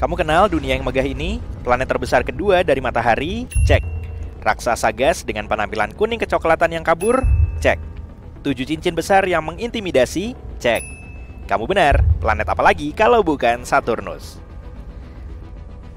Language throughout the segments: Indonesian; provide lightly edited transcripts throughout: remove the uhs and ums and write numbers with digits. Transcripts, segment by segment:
Kamu kenal dunia yang megah ini? Planet terbesar kedua dari matahari? Cek. Raksasa gas dengan penampilan kuning kecoklatan yang kabur? Cek. 7 cincin besar yang mengintimidasi? Cek. Kamu benar, planet apa lagi kalau bukan Saturnus?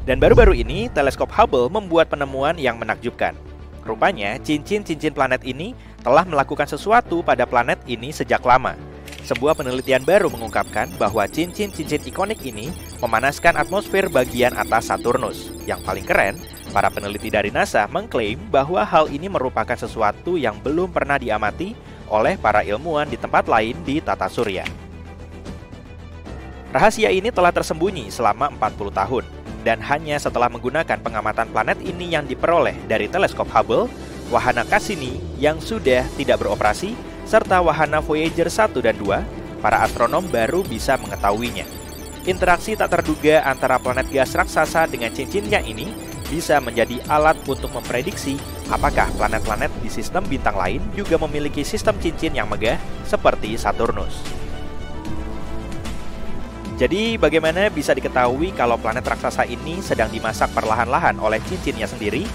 Dan baru-baru ini, teleskop Hubble membuat penemuan yang menakjubkan. Rupanya, cincin-cincin planet ini telah melakukan sesuatu pada planet ini sejak lama. Sebuah penelitian baru mengungkapkan bahwa cincin-cincin ikonik ini memanaskan atmosfer bagian atas Saturnus. Yang paling keren, para peneliti dari NASA mengklaim bahwa hal ini merupakan sesuatu yang belum pernah diamati oleh para ilmuwan di tempat lain di tata surya. Rahasia ini telah tersembunyi selama 40 tahun, dan hanya setelah menggunakan pengamatan planet ini yang diperoleh dari teleskop Hubble, wahana Cassini yang sudah tidak beroperasi, serta wahana Voyager 1 dan 2, para astronom baru bisa mengetahuinya. Interaksi tak terduga antara planet gas raksasa dengan cincinnya ini bisa menjadi alat untuk memprediksi apakah planet-planet di sistem bintang lain juga memiliki sistem cincin yang megah seperti Saturnus. Jadi bagaimana bisa diketahui kalau planet raksasa ini sedang dimasak perlahan-lahan oleh cincinnya sendiri?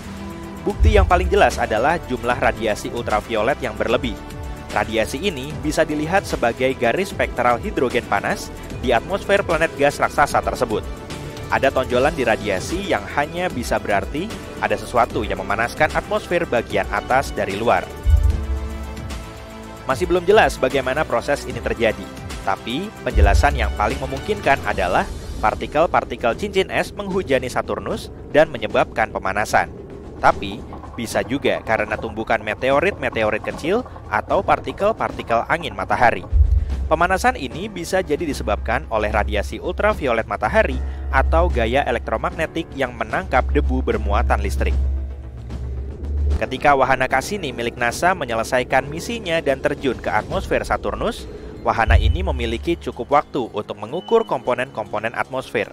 Bukti yang paling jelas adalah jumlah radiasi ultraviolet yang berlebih. Radiasi ini bisa dilihat sebagai garis spektral hidrogen panas di atmosfer planet gas raksasa tersebut. Ada tonjolan di radiasi yang hanya bisa berarti ada sesuatu yang memanaskan atmosfer bagian atas dari luar. Masih belum jelas bagaimana proses ini terjadi, tapi penjelasan yang paling memungkinkan adalah partikel-partikel cincin es menghujani Saturnus dan menyebabkan pemanasan. Tapi bisa juga karena tumbukan meteorit-meteorit kecil atau partikel-partikel angin matahari. Pemanasan ini bisa jadi disebabkan oleh radiasi ultraviolet matahari atau gaya elektromagnetik yang menangkap debu bermuatan listrik. Ketika wahana Cassini milik NASA menyelesaikan misinya dan terjun ke atmosfer Saturnus, wahana ini memiliki cukup waktu untuk mengukur komponen-komponen atmosfer.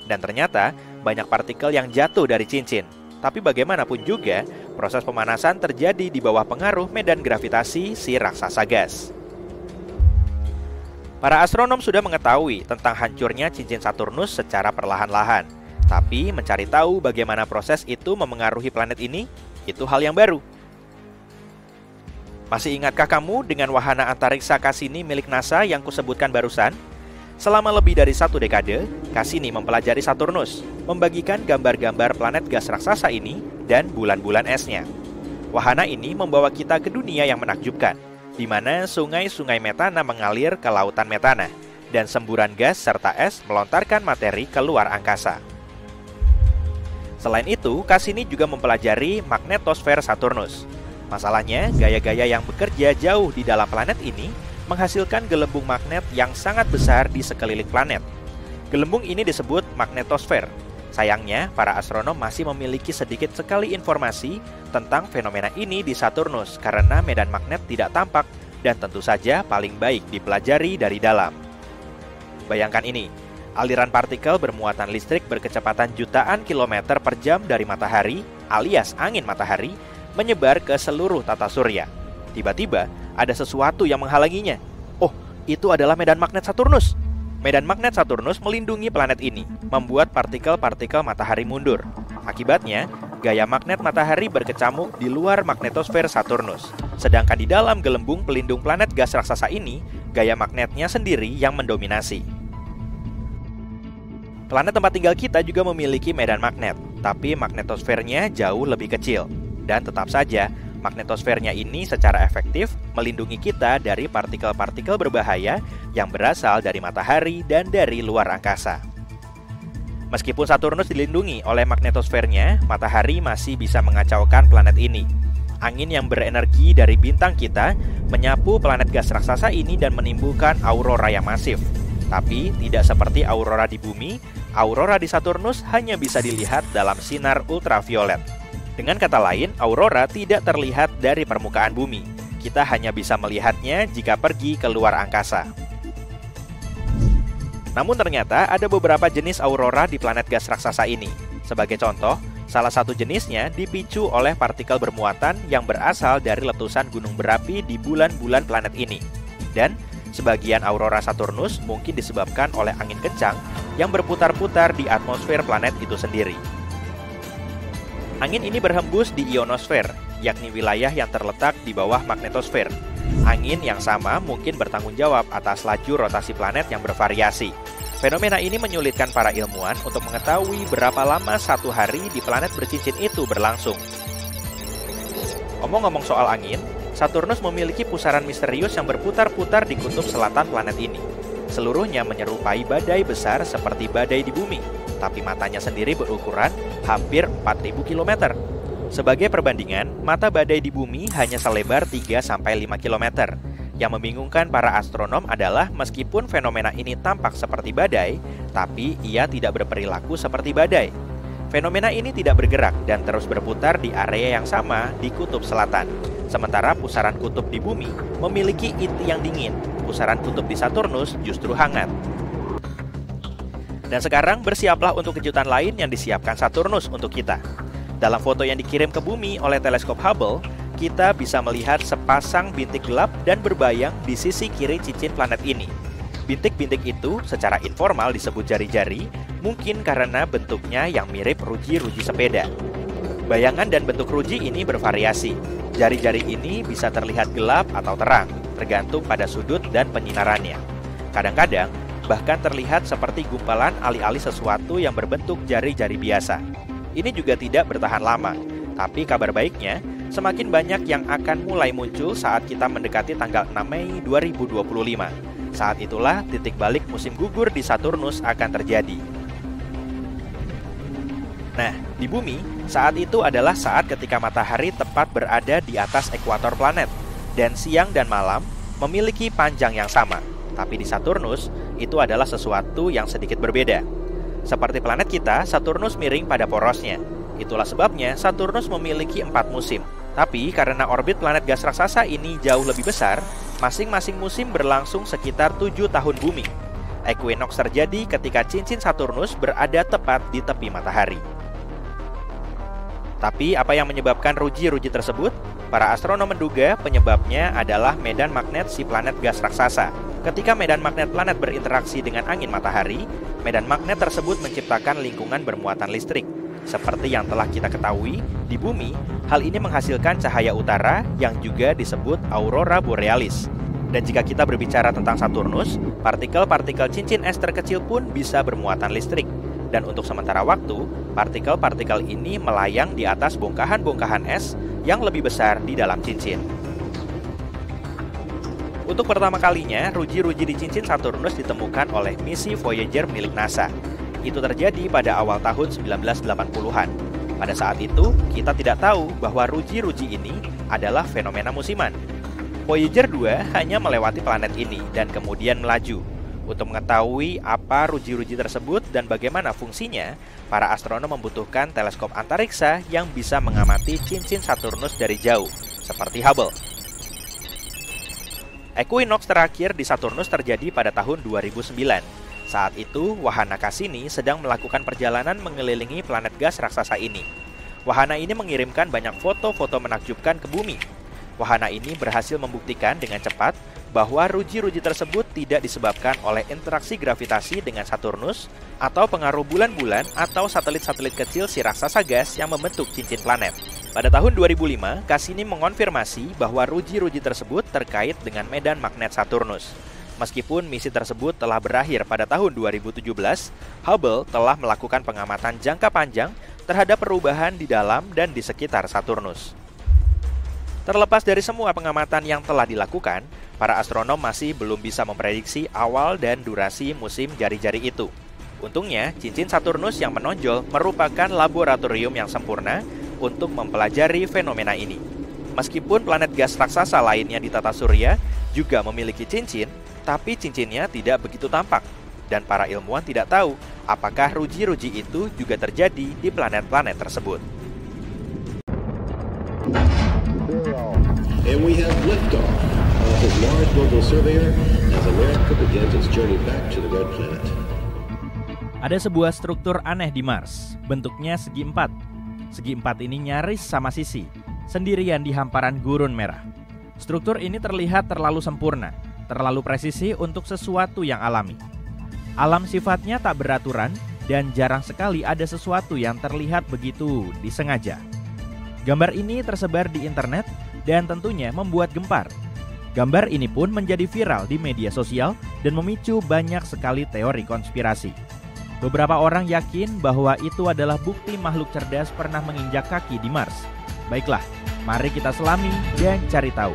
Dan ternyata banyak partikel yang jatuh dari cincin. Tapi bagaimanapun juga, proses pemanasan terjadi di bawah pengaruh medan gravitasi si raksasa gas. Para astronom sudah mengetahui tentang hancurnya cincin Saturnus secara perlahan-lahan. Tapi mencari tahu bagaimana proses itu memengaruhi planet ini, itu hal yang baru. Masih ingatkah kamu dengan wahana antariksa Cassini milik NASA yang kusebutkan barusan? Selama lebih dari 1 dekade, Cassini mempelajari Saturnus, membagikan gambar-gambar planet gas raksasa ini dan bulan-bulan esnya. Wahana ini membawa kita ke dunia yang menakjubkan, di mana sungai-sungai metana mengalir ke lautan metana, dan semburan gas serta es melontarkan materi ke luar angkasa. Selain itu, Cassini juga mempelajari magnetosfer Saturnus. Masalahnya, gaya-gaya yang bekerja jauh di dalam planet ini menghasilkan gelembung magnet yang sangat besar di sekeliling planet. Gelembung ini disebut magnetosfer. Sayangnya, para astronom masih memiliki sedikit sekali informasi tentang fenomena ini di Saturnus karena medan magnet tidak tampak dan tentu saja paling baik dipelajari dari dalam. Bayangkan ini, aliran partikel bermuatan listrik berkecepatan jutaan kilometer per jam dari matahari alias angin matahari menyebar ke seluruh tata surya. Tiba-tiba, ada sesuatu yang menghalanginya. Oh, itu adalah medan magnet Saturnus. Medan magnet Saturnus melindungi planet ini, membuat partikel-partikel matahari mundur. Akibatnya, gaya magnet matahari berkecamuk di luar magnetosfer Saturnus. Sedangkan di dalam gelembung pelindung planet gas raksasa ini, gaya magnetnya sendiri yang mendominasi. Planet tempat tinggal kita juga memiliki medan magnet, tapi magnetosfernya jauh lebih kecil. Dan tetap saja, magnetosfernya ini secara efektif melindungi kita dari partikel-partikel berbahaya yang berasal dari matahari dan dari luar angkasa. Meskipun Saturnus dilindungi oleh magnetosfernya, matahari masih bisa mengacaukan planet ini. Angin yang berenergi dari bintang kita menyapu planet gas raksasa ini dan menimbulkan aurora yang masif. Tapi tidak seperti aurora di bumi, aurora di Saturnus hanya bisa dilihat dalam sinar ultraviolet. Dengan kata lain, aurora tidak terlihat dari permukaan bumi. Kita hanya bisa melihatnya jika pergi ke luar angkasa. Namun ternyata ada beberapa jenis aurora di planet gas raksasa ini. Sebagai contoh, salah satu jenisnya dipicu oleh partikel bermuatan yang berasal dari letusan gunung berapi di bulan-bulan planet ini. Dan sebagian aurora Saturnus mungkin disebabkan oleh angin kencang yang berputar-putar di atmosfer planet itu sendiri. Angin ini berhembus di ionosfer, yakni wilayah yang terletak di bawah magnetosfer. Angin yang sama mungkin bertanggung jawab atas laju rotasi planet yang bervariasi. Fenomena ini menyulitkan para ilmuwan untuk mengetahui berapa lama satu hari di planet bercincin itu berlangsung. Omong-omong soal angin, Saturnus memiliki pusaran misterius yang berputar-putar di kutub selatan planet ini. Seluruhnya menyerupai badai besar seperti badai di bumi, tapi matanya sendiri berukuran hampir 4.000 km. Sebagai perbandingan, mata badai di bumi hanya selebar 3-5 km. Yang membingungkan para astronom adalah meskipun fenomena ini tampak seperti badai, tapi ia tidak berperilaku seperti badai. Fenomena ini tidak bergerak dan terus berputar di area yang sama di kutub selatan. Sementara pusaran kutub di bumi memiliki inti yang dingin, pusaran kutub di Saturnus justru hangat. Dan sekarang bersiaplah untuk kejutan lain yang disiapkan Saturnus untuk kita. Dalam foto yang dikirim ke bumi oleh teleskop Hubble, kita bisa melihat sepasang bintik gelap dan berbayang di sisi kiri cincin planet ini. Bintik-bintik itu secara informal disebut jari-jari, mungkin karena bentuknya yang mirip ruji-ruji sepeda. Bayangan dan bentuk ruji ini bervariasi. Jari-jari ini bisa terlihat gelap atau terang, tergantung pada sudut dan penyinarannya. Kadang-kadang, bahkan terlihat seperti gumpalan alih-alih sesuatu yang berbentuk jari-jari biasa. Ini juga tidak bertahan lama, tapi kabar baiknya, semakin banyak yang akan mulai muncul saat kita mendekati tanggal 6 Mei 2025. Saat itulah titik balik musim gugur di Saturnus akan terjadi. Nah, di bumi, saat itu adalah saat ketika matahari tepat berada di atas ekuator planet, dan siang dan malam memiliki panjang yang sama. Tapi di Saturnus, itu adalah sesuatu yang sedikit berbeda. Seperti planet kita, Saturnus miring pada porosnya. Itulah sebabnya Saturnus memiliki 4 musim. Tapi karena orbit planet gas raksasa ini jauh lebih besar, masing-masing musim berlangsung sekitar 7 tahun bumi. Equinox terjadi ketika cincin Saturnus berada tepat di tepi matahari. Tapi apa yang menyebabkan ruji-ruji tersebut? Para astronom menduga penyebabnya adalah medan magnet si planet gas raksasa. Ketika medan magnet planet berinteraksi dengan angin matahari, medan magnet tersebut menciptakan lingkungan bermuatan listrik. Seperti yang telah kita ketahui, di bumi, hal ini menghasilkan cahaya utara yang juga disebut aurora borealis. Dan jika kita berbicara tentang Saturnus, partikel-partikel cincin es terkecil pun bisa bermuatan listrik. Dan untuk sementara waktu, partikel-partikel ini melayang di atas bongkahan-bongkahan es yang lebih besar di dalam cincin. Untuk pertama kalinya, ruji-ruji di cincin Saturnus ditemukan oleh misi Voyager milik NASA. Itu terjadi pada awal tahun 1980-an. Pada saat itu, kita tidak tahu bahwa ruji-ruji ini adalah fenomena musiman. Voyager 2 hanya melewati planet ini dan kemudian melaju. Untuk mengetahui apa ruji-ruji tersebut dan bagaimana fungsinya, para astronom membutuhkan teleskop antariksa yang bisa mengamati cincin Saturnus dari jauh, seperti Hubble. Equinox terakhir di Saturnus terjadi pada tahun 2009. Saat itu, wahana Cassini sedang melakukan perjalanan mengelilingi planet gas raksasa ini. Wahana ini mengirimkan banyak foto-foto menakjubkan ke bumi. Wahana ini berhasil membuktikan dengan cepat bahwa ruji-ruji tersebut tidak disebabkan oleh interaksi gravitasi dengan Saturnus atau pengaruh bulan-bulan atau satelit-satelit kecil si raksasa gas yang membentuk cincin planet. Pada tahun 2005, Cassini mengonfirmasi bahwa ruji-ruji tersebut terkait dengan medan magnet Saturnus. Meskipun misi tersebut telah berakhir pada tahun 2017, Hubble telah melakukan pengamatan jangka panjang terhadap perubahan di dalam dan di sekitar Saturnus. Terlepas dari semua pengamatan yang telah dilakukan, para astronom masih belum bisa memprediksi awal dan durasi musim jari-jari itu. Untungnya, cincin Saturnus yang menonjol merupakan laboratorium yang sempurna untuk mempelajari fenomena ini. Meskipun planet gas raksasa lainnya di tata surya juga memiliki cincin, tapi cincinnya tidak begitu tampak. Dan para ilmuwan tidak tahu apakah ruji-ruji itu juga terjadi di planet-planet tersebut. And we have liftoff of Mars Global Surveyor as America begins its journey back to the Red Planet. Ada sebuah struktur aneh di Mars, bentuknya segi empat. Segi empat ini nyaris sama sisi, sendirian di hamparan gurun merah. Struktur ini terlihat terlalu sempurna, terlalu presisi untuk sesuatu yang alami. Alam sifatnya tak beraturan dan jarang sekali ada sesuatu yang terlihat begitu disengaja. Gambar ini tersebar di internet dan tentunya membuat gempar. Gambar ini pun menjadi viral di media sosial dan memicu banyak sekali teori konspirasi. Beberapa orang yakin bahwa itu adalah bukti makhluk cerdas pernah menginjak kaki di Mars. Baiklah, mari kita selami dan cari tahu.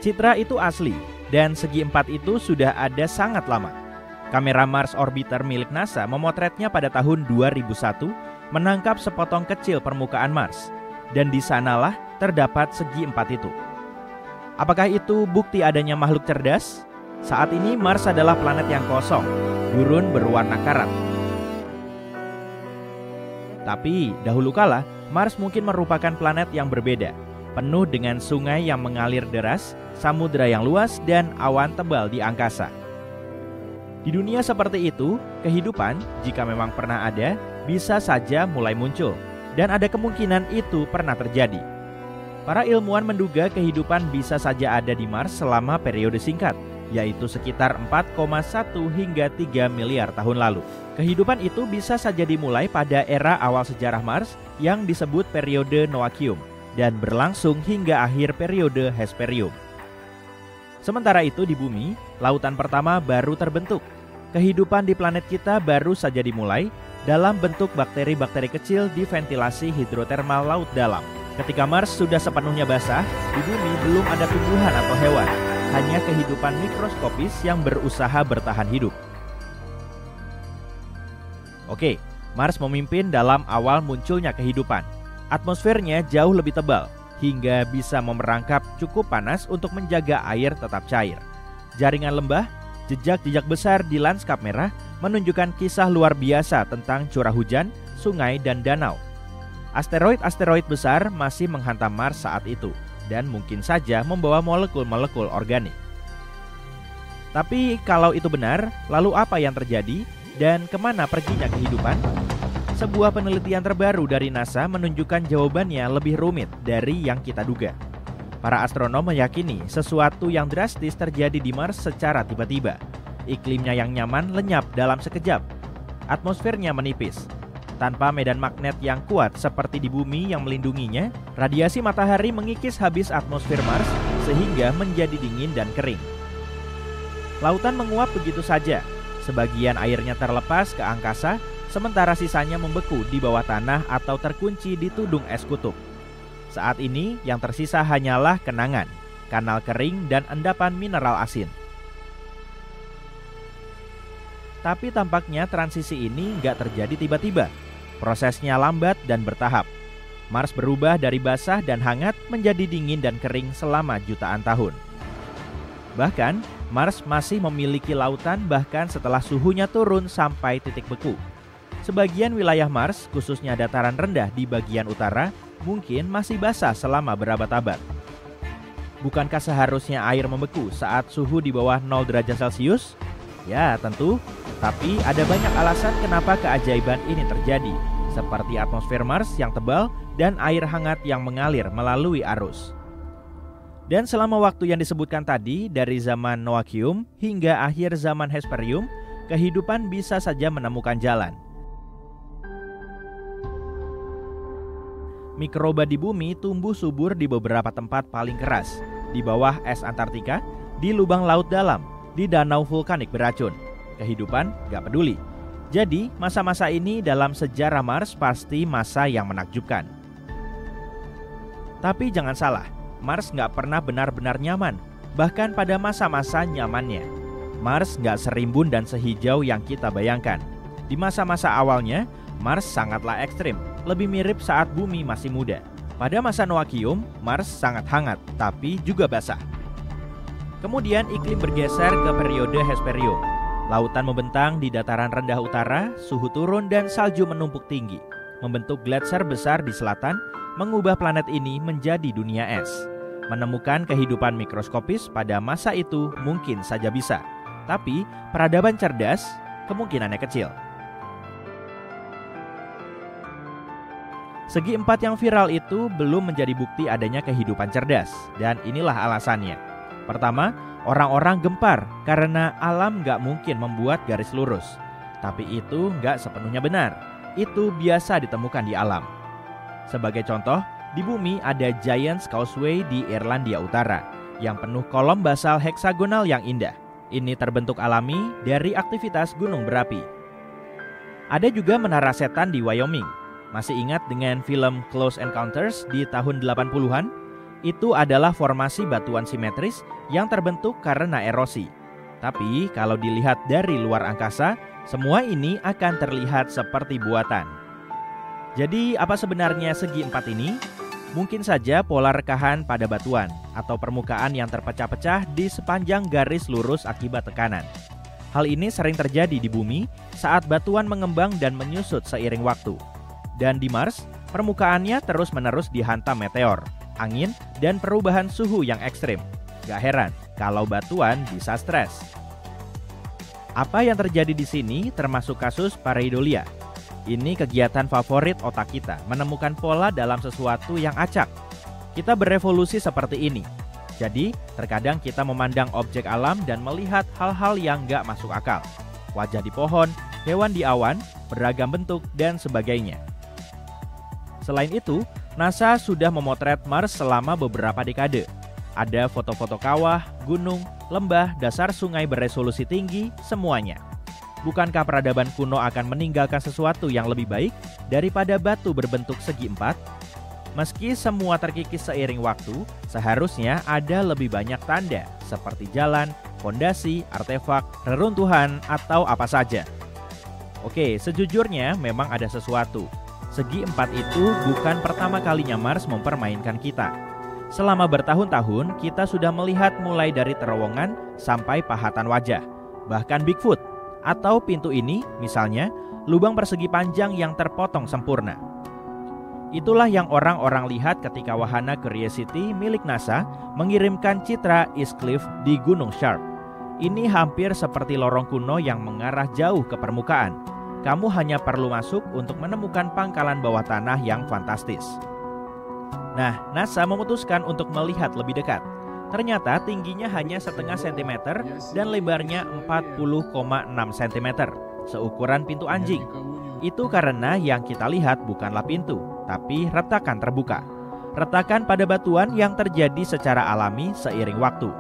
Citra itu asli dan segi empat itu sudah ada sangat lama. Kamera Mars Orbiter milik NASA memotretnya pada tahun 2001, menangkap sepotong kecil permukaan Mars, dan di sanalah terdapat segi empat itu. Apakah itu bukti adanya makhluk cerdas? Saat ini Mars adalah planet yang kosong, gurun berwarna karat. Tapi dahulu kala, Mars mungkin merupakan planet yang berbeda, penuh dengan sungai yang mengalir deras, samudera yang luas, dan awan tebal di angkasa. Di dunia seperti itu, kehidupan, jika memang pernah ada, bisa saja mulai muncul, dan ada kemungkinan itu pernah terjadi. Para ilmuwan menduga kehidupan bisa saja ada di Mars selama periode singkat, yaitu sekitar 4,1 hingga 3 miliar tahun lalu. Kehidupan itu bisa saja dimulai pada era awal sejarah Mars yang disebut periode Noachium dan berlangsung hingga akhir periode Hesperium. Sementara itu di bumi, lautan pertama baru terbentuk. Kehidupan di planet kita baru saja dimulai dalam bentuk bakteri-bakteri kecil di ventilasi hidrotermal laut dalam. Ketika Mars sudah sepenuhnya basah, di bumi belum ada tumbuhan atau hewan, hanya kehidupan mikroskopis yang berusaha bertahan hidup. Oke, Mars memimpin dalam awal munculnya kehidupan. Atmosfernya jauh lebih tebal, hingga bisa memerangkap cukup panas untuk menjaga air tetap cair. Jaringan lembah, jejak-jejak besar di lanskap merah menunjukkan kisah luar biasa tentang curah hujan, sungai, dan danau. Asteroid-asteroid besar masih menghantam Mars saat itu dan mungkin saja membawa molekul-molekul organik. Tapi kalau itu benar, lalu apa yang terjadi dan kemana perginya kehidupan? Sebuah penelitian terbaru dari NASA menunjukkan jawabannya lebih rumit dari yang kita duga. Para astronom meyakini sesuatu yang drastis terjadi di Mars secara tiba-tiba. Iklimnya yang nyaman lenyap dalam sekejap. Atmosfernya menipis. Tanpa medan magnet yang kuat seperti di bumi yang melindunginya, radiasi matahari mengikis habis atmosfer Mars sehingga menjadi dingin dan kering. Lautan menguap begitu saja. Sebagian airnya terlepas ke angkasa, sementara sisanya membeku di bawah tanah atau terkunci di tudung es kutub. Saat ini yang tersisa hanyalah kenangan, kanal kering, dan endapan mineral asin. Tapi tampaknya transisi ini nggak terjadi tiba-tiba. Prosesnya lambat dan bertahap. Mars berubah dari basah dan hangat menjadi dingin dan kering selama jutaan tahun. Bahkan, Mars masih memiliki lautan bahkan setelah suhunya turun sampai titik beku. Sebagian wilayah Mars, khususnya dataran rendah di bagian utara, mungkin masih basah selama berabad-abad. Bukankah seharusnya air membeku saat suhu di bawah 0 derajat Celcius? Ya, tentu. Tapi ada banyak alasan kenapa keajaiban ini terjadi, seperti atmosfer Mars yang tebal dan air hangat yang mengalir melalui arus. Dan selama waktu yang disebutkan tadi, dari zaman Noachium hingga akhir zaman Hesperium, kehidupan bisa saja menemukan jalan. Mikroba di bumi tumbuh subur di beberapa tempat paling keras, di bawah es Antartika, di lubang laut dalam, di danau vulkanik beracun. Kehidupan gak peduli. Jadi masa-masa ini dalam sejarah Mars pasti masa yang menakjubkan. Tapi jangan salah, Mars gak pernah benar-benar nyaman, bahkan pada masa-masa nyamannya. Mars gak serimbun dan sehijau yang kita bayangkan. Di masa-masa awalnya, Mars sangatlah ekstrim, lebih mirip saat bumi masih muda. Pada masa Noachium, Mars sangat hangat, tapi juga basah. Kemudian iklim bergeser ke periode Hesperium. Lautan membentang di dataran rendah utara, suhu turun dan salju menumpuk tinggi, membentuk gletser besar di selatan, mengubah planet ini menjadi dunia es. Menemukan kehidupan mikroskopis pada masa itu mungkin saja bisa, tapi peradaban cerdas kemungkinannya kecil. Segi empat yang viral itu belum menjadi bukti adanya kehidupan cerdas, dan inilah alasannya. Pertama, Orang-orang gempar karena alam nggak mungkin membuat garis lurus. Tapi itu nggak sepenuhnya benar. Itu biasa ditemukan di alam. Sebagai contoh, di bumi ada Giant's Causeway di Irlandia Utara yang penuh kolom basal heksagonal yang indah. Ini terbentuk alami dari aktivitas gunung berapi. Ada juga menara setan di Wyoming. Masih ingat dengan film Close Encounters di tahun 80-an? Itu adalah formasi batuan simetris yang terbentuk karena erosi. Tapi kalau dilihat dari luar angkasa, semua ini akan terlihat seperti buatan. Jadi apa sebenarnya segi empat ini? Mungkin saja pola rekahan pada batuan atau permukaan yang terpecah-pecah di sepanjang garis lurus akibat tekanan. Hal ini sering terjadi di bumi saat batuan mengembang dan menyusut seiring waktu. Dan di Mars, permukaannya terus-menerus dihantam meteor, angin, dan perubahan suhu yang ekstrim. Gak heran kalau batuan bisa stres. Apa yang terjadi di sini termasuk kasus pareidolia. Ini kegiatan favorit otak kita, menemukan pola dalam sesuatu yang acak. Kita berevolusi seperti ini. Jadi, terkadang kita memandang objek alam dan melihat hal-hal yang gak masuk akal. Wajah di pohon, hewan di awan, beragam bentuk, dan sebagainya. Selain itu, NASA sudah memotret Mars selama beberapa dekade. Ada foto-foto kawah, gunung, lembah, dasar sungai beresolusi tinggi, semuanya. Bukankah peradaban kuno akan meninggalkan sesuatu yang lebih baik daripada batu berbentuk segi empat? Meski semua terkikis seiring waktu, seharusnya ada lebih banyak tanda seperti jalan, fondasi, artefak, reruntuhan, atau apa saja. Oke, sejujurnya memang ada sesuatu. Segi empat itu bukan pertama kalinya Mars mempermainkan kita. Selama bertahun-tahun, kita sudah melihat mulai dari terowongan sampai pahatan wajah, bahkan Bigfoot, atau pintu ini, misalnya, lubang persegi panjang yang terpotong sempurna. Itulah yang orang-orang lihat ketika wahana Curiosity milik NASA mengirimkan citra East Cliff di Gunung Sharp. Ini hampir seperti lorong kuno yang mengarah jauh ke permukaan. Kamu hanya perlu masuk untuk menemukan pangkalan bawah tanah yang fantastis. Nah, NASA memutuskan untuk melihat lebih dekat. Ternyata tingginya hanya setengah sentimeter dan lebarnya 40,6 cm, seukuran pintu anjing. Itu karena yang kita lihat bukanlah pintu, tapi retakan terbuka. Retakan pada batuan yang terjadi secara alami seiring waktu.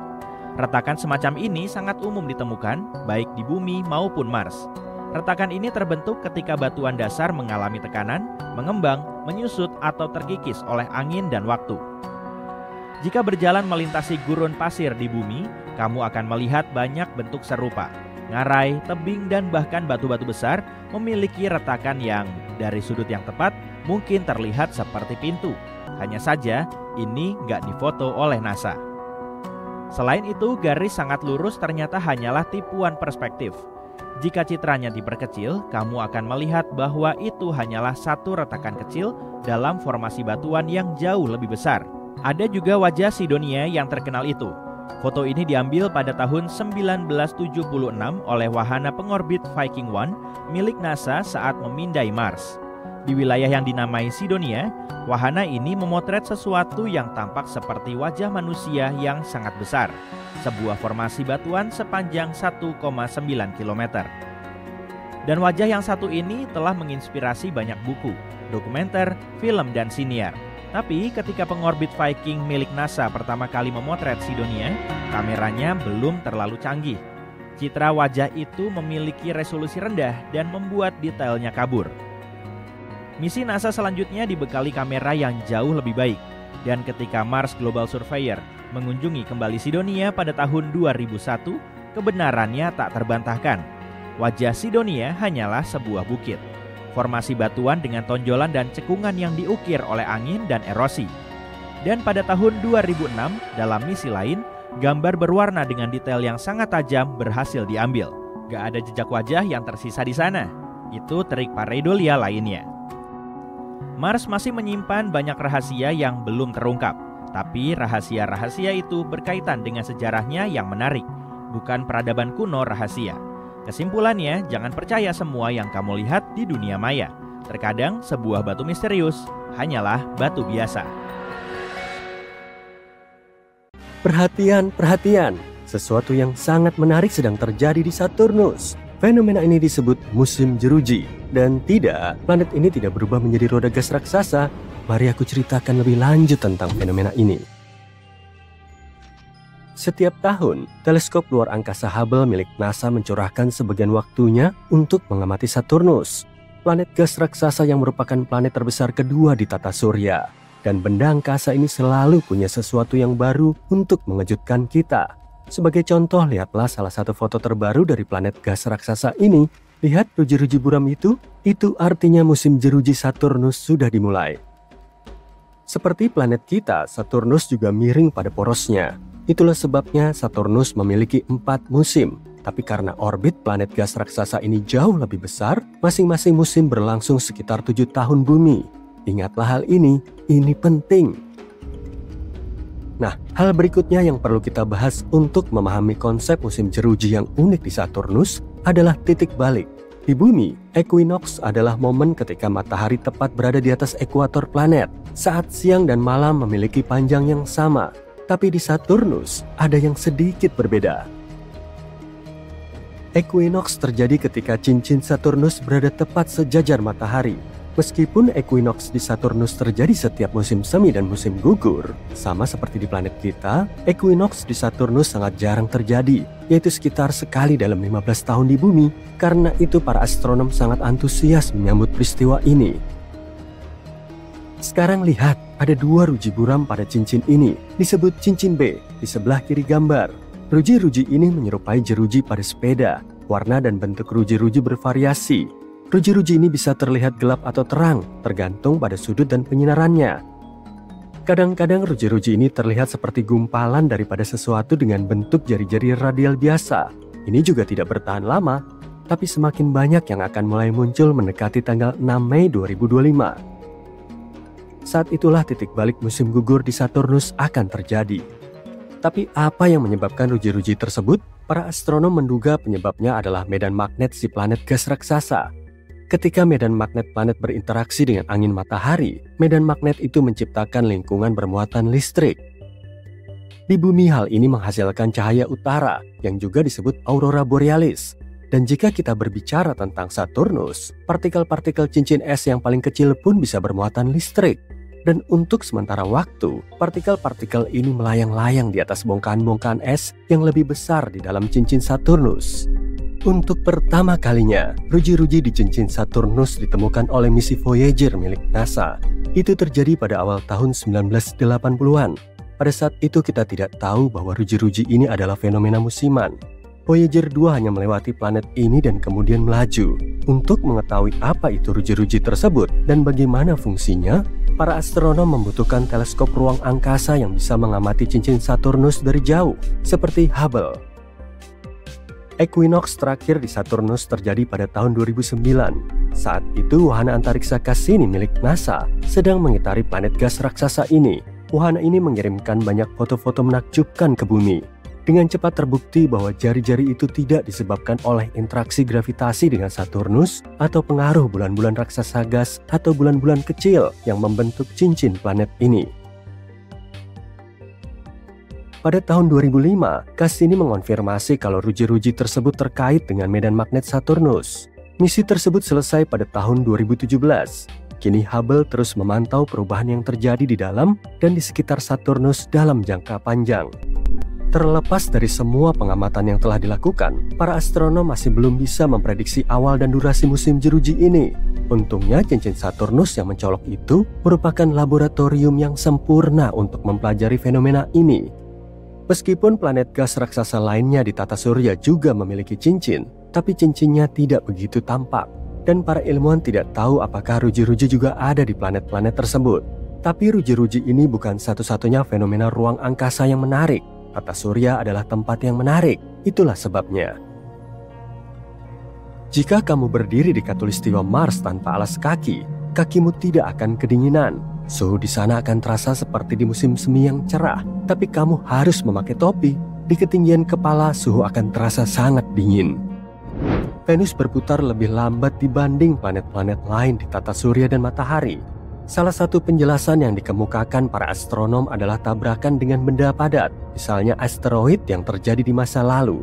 Retakan semacam ini sangat umum ditemukan, baik di bumi maupun Mars. Retakan ini terbentuk ketika batuan dasar mengalami tekanan, mengembang, menyusut atau terkikis oleh angin dan waktu. Jika berjalan melintasi gurun pasir di bumi, kamu akan melihat banyak bentuk serupa. Ngarai, tebing, dan bahkan batu-batu besar memiliki retakan yang dari sudut yang tepat mungkin terlihat seperti pintu. Hanya saja, ini nggak difoto oleh NASA. Selain itu, garis sangat lurus ternyata hanyalah tipuan perspektif. Jika citranya diperkecil, kamu akan melihat bahwa itu hanyalah satu retakan kecil dalam formasi batuan yang jauh lebih besar. Ada juga wajah Sidonia yang terkenal itu. Foto ini diambil pada tahun 1976 oleh wahana pengorbit Viking 1 milik NASA saat memindai Mars. Di wilayah yang dinamai Sidonia, wahana ini memotret sesuatu yang tampak seperti wajah manusia yang sangat besar. Sebuah formasi batuan sepanjang 1,9 km. Dan wajah yang satu ini telah menginspirasi banyak buku, dokumenter, film, dan siniar. Tapi ketika pengorbit Viking milik NASA pertama kali memotret Sidonia, kameranya belum terlalu canggih. Citra wajah itu memiliki resolusi rendah dan membuat detailnya kabur. Misi NASA selanjutnya dibekali kamera yang jauh lebih baik. Dan ketika Mars Global Surveyor mengunjungi kembali Sidonia pada tahun 2001, kebenarannya tak terbantahkan. Wajah Sidonia hanyalah sebuah bukit. Formasi batuan dengan tonjolan dan cekungan yang diukir oleh angin dan erosi. Dan pada tahun 2006, dalam misi lain, gambar berwarna dengan detail yang sangat tajam berhasil diambil. Gak ada jejak wajah yang tersisa di sana. Itu trik pareidolia lainnya. Mars masih menyimpan banyak rahasia yang belum terungkap. Tapi rahasia-rahasia itu berkaitan dengan sejarahnya yang menarik, bukan peradaban kuno rahasia. Kesimpulannya, jangan percaya semua yang kamu lihat di dunia maya. Terkadang sebuah batu misterius hanyalah batu biasa. Perhatian, perhatian. sesuatu yang sangat menarik sedang terjadi di Saturnus. Fenomena ini disebut musim jeruji. Dan tidak, planet ini tidak berubah menjadi roda gas raksasa. Mari aku ceritakan lebih lanjut tentang fenomena ini. Setiap tahun, teleskop luar angkasa Hubble milik NASA mencurahkan sebagian waktunya untuk mengamati Saturnus, planet gas raksasa yang merupakan planet terbesar kedua di tata surya. Dan benda angkasa ini selalu punya sesuatu yang baru untuk mengejutkan kita. Sebagai contoh, lihatlah salah satu foto terbaru dari planet gas raksasa ini. Lihat ruji-ruji buram itu artinya musim jeruji Saturnus sudah dimulai. Seperti planet kita, Saturnus juga miring pada porosnya. Itulah sebabnya Saturnus memiliki 4 musim. Tapi karena orbit planet gas raksasa ini jauh lebih besar, masing-masing musim berlangsung sekitar 7 tahun bumi. Ingatlah hal ini penting. Nah, hal berikutnya yang perlu kita bahas untuk memahami konsep musim jeruji yang unik di Saturnus adalah titik balik. Di bumi, equinox adalah momen ketika matahari tepat berada di atas ekuator planet, saat siang dan malam memiliki panjang yang sama. Tapi di Saturnus ada yang sedikit berbeda. Equinox terjadi ketika cincin Saturnus berada tepat sejajar matahari. Meskipun equinox di Saturnus terjadi setiap musim semi dan musim gugur, sama seperti di planet kita, equinox di Saturnus sangat jarang terjadi, yaitu sekitar sekali dalam 15 tahun di bumi. Karena itu para astronom sangat antusias menyambut peristiwa ini. Sekarang lihat, ada 2 ruji buram pada cincin ini, disebut cincin B, di sebelah kiri gambar. Ruji-ruji ini menyerupai jeruji pada sepeda. Warna dan bentuk ruji-ruji bervariasi. Ruji-ruji ini bisa terlihat gelap atau terang, tergantung pada sudut dan penyinarannya. Kadang-kadang ruji-ruji ini terlihat seperti gumpalan daripada sesuatu dengan bentuk jari-jari radial biasa. Ini juga tidak bertahan lama, tapi semakin banyak yang akan mulai muncul mendekati tanggal 6 Mei 2025. Saat itulah titik balik musim gugur di Saturnus akan terjadi. Tapi apa yang menyebabkan ruji-ruji tersebut? Para astronom menduga penyebabnya adalah medan magnet si planet gas raksasa. Ketika medan magnet planet berinteraksi dengan angin matahari, medan magnet itu menciptakan lingkungan bermuatan listrik. Di bumi hal ini menghasilkan cahaya utara yang juga disebut aurora borealis. Dan jika kita berbicara tentang Saturnus, partikel-partikel cincin es yang paling kecil pun bisa bermuatan listrik. Dan untuk sementara waktu, partikel-partikel ini melayang-layang di atas bongkahan-bongkahan es yang lebih besar di dalam cincin Saturnus. Untuk pertama kalinya, ruji-ruji di cincin Saturnus ditemukan oleh misi Voyager milik NASA. Itu terjadi pada awal tahun 1980-an. Pada saat itu kita tidak tahu bahwa ruji-ruji ini adalah fenomena musiman. Voyager 2 hanya melewati planet ini dan kemudian melaju. Untuk mengetahui apa itu ruji-ruji tersebut dan bagaimana fungsinya, para astronom membutuhkan teleskop ruang angkasa yang bisa mengamati cincin Saturnus dari jauh, seperti Hubble. Equinox terakhir di Saturnus terjadi pada tahun 2009. Saat itu wahana antariksa Cassini milik NASA sedang mengitari planet gas raksasa ini. Wahana ini mengirimkan banyak foto-foto menakjubkan ke bumi. Dengan cepat terbukti bahwa jari-jari itu tidak disebabkan oleh interaksi gravitasi dengan Saturnus atau pengaruh bulan-bulan raksasa gas atau bulan-bulan kecil yang membentuk cincin planet ini. Pada tahun 2005, Cassini mengonfirmasi kalau ruji-ruji tersebut terkait dengan medan magnet Saturnus. Misi tersebut selesai pada tahun 2017. Kini Hubble terus memantau perubahan yang terjadi di dalam dan di sekitar Saturnus dalam jangka panjang. Terlepas dari semua pengamatan yang telah dilakukan, para astronom masih belum bisa memprediksi awal dan durasi musim jeruji ini. Untungnya cincin Saturnus yang mencolok itu merupakan laboratorium yang sempurna untuk mempelajari fenomena ini. Meskipun planet gas raksasa lainnya di tata surya juga memiliki cincin, tapi cincinnya tidak begitu tampak. Dan para ilmuwan tidak tahu apakah ruji-ruji juga ada di planet-planet tersebut. Tapi ruji-ruji ini bukan satu-satunya fenomena ruang angkasa yang menarik. Tata surya adalah tempat yang menarik, itulah sebabnya. Jika kamu berdiri di khatulistiwa Mars tanpa alas kaki, kakimu tidak akan kedinginan. Suhu di sana akan terasa seperti di musim semi yang cerah, tapi kamu harus memakai topi. Di ketinggian kepala, suhu akan terasa sangat dingin. Venus berputar lebih lambat dibanding planet-planet lain di tata surya dan matahari. Salah satu penjelasan yang dikemukakan para astronom adalah tabrakan dengan benda padat, misalnya asteroid yang terjadi di masa lalu.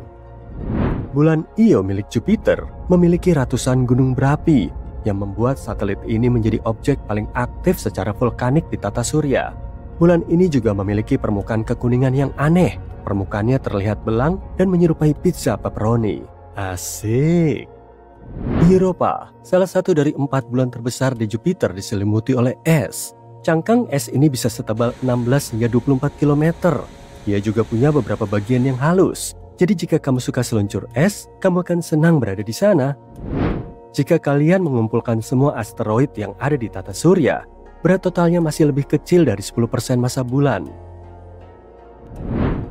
Bulan Io milik Jupiter memiliki ratusan gunung berapi yang membuat satelit ini menjadi objek paling aktif secara vulkanik di tata surya. Bulan ini juga memiliki permukaan kekuningan yang aneh. Permukaannya terlihat belang dan menyerupai pizza pepperoni. Asik! Di Eropa, salah satu dari 4 bulan terbesar di Jupiter diselimuti oleh es. Cangkang es ini bisa setebal 16 hingga 24 km. Ia juga punya beberapa bagian yang halus. Jadi jika kamu suka seluncur es, kamu akan senang berada di sana. Jika kalian mengumpulkan semua asteroid yang ada di tata surya, berat totalnya masih lebih kecil dari 10% massa bulan.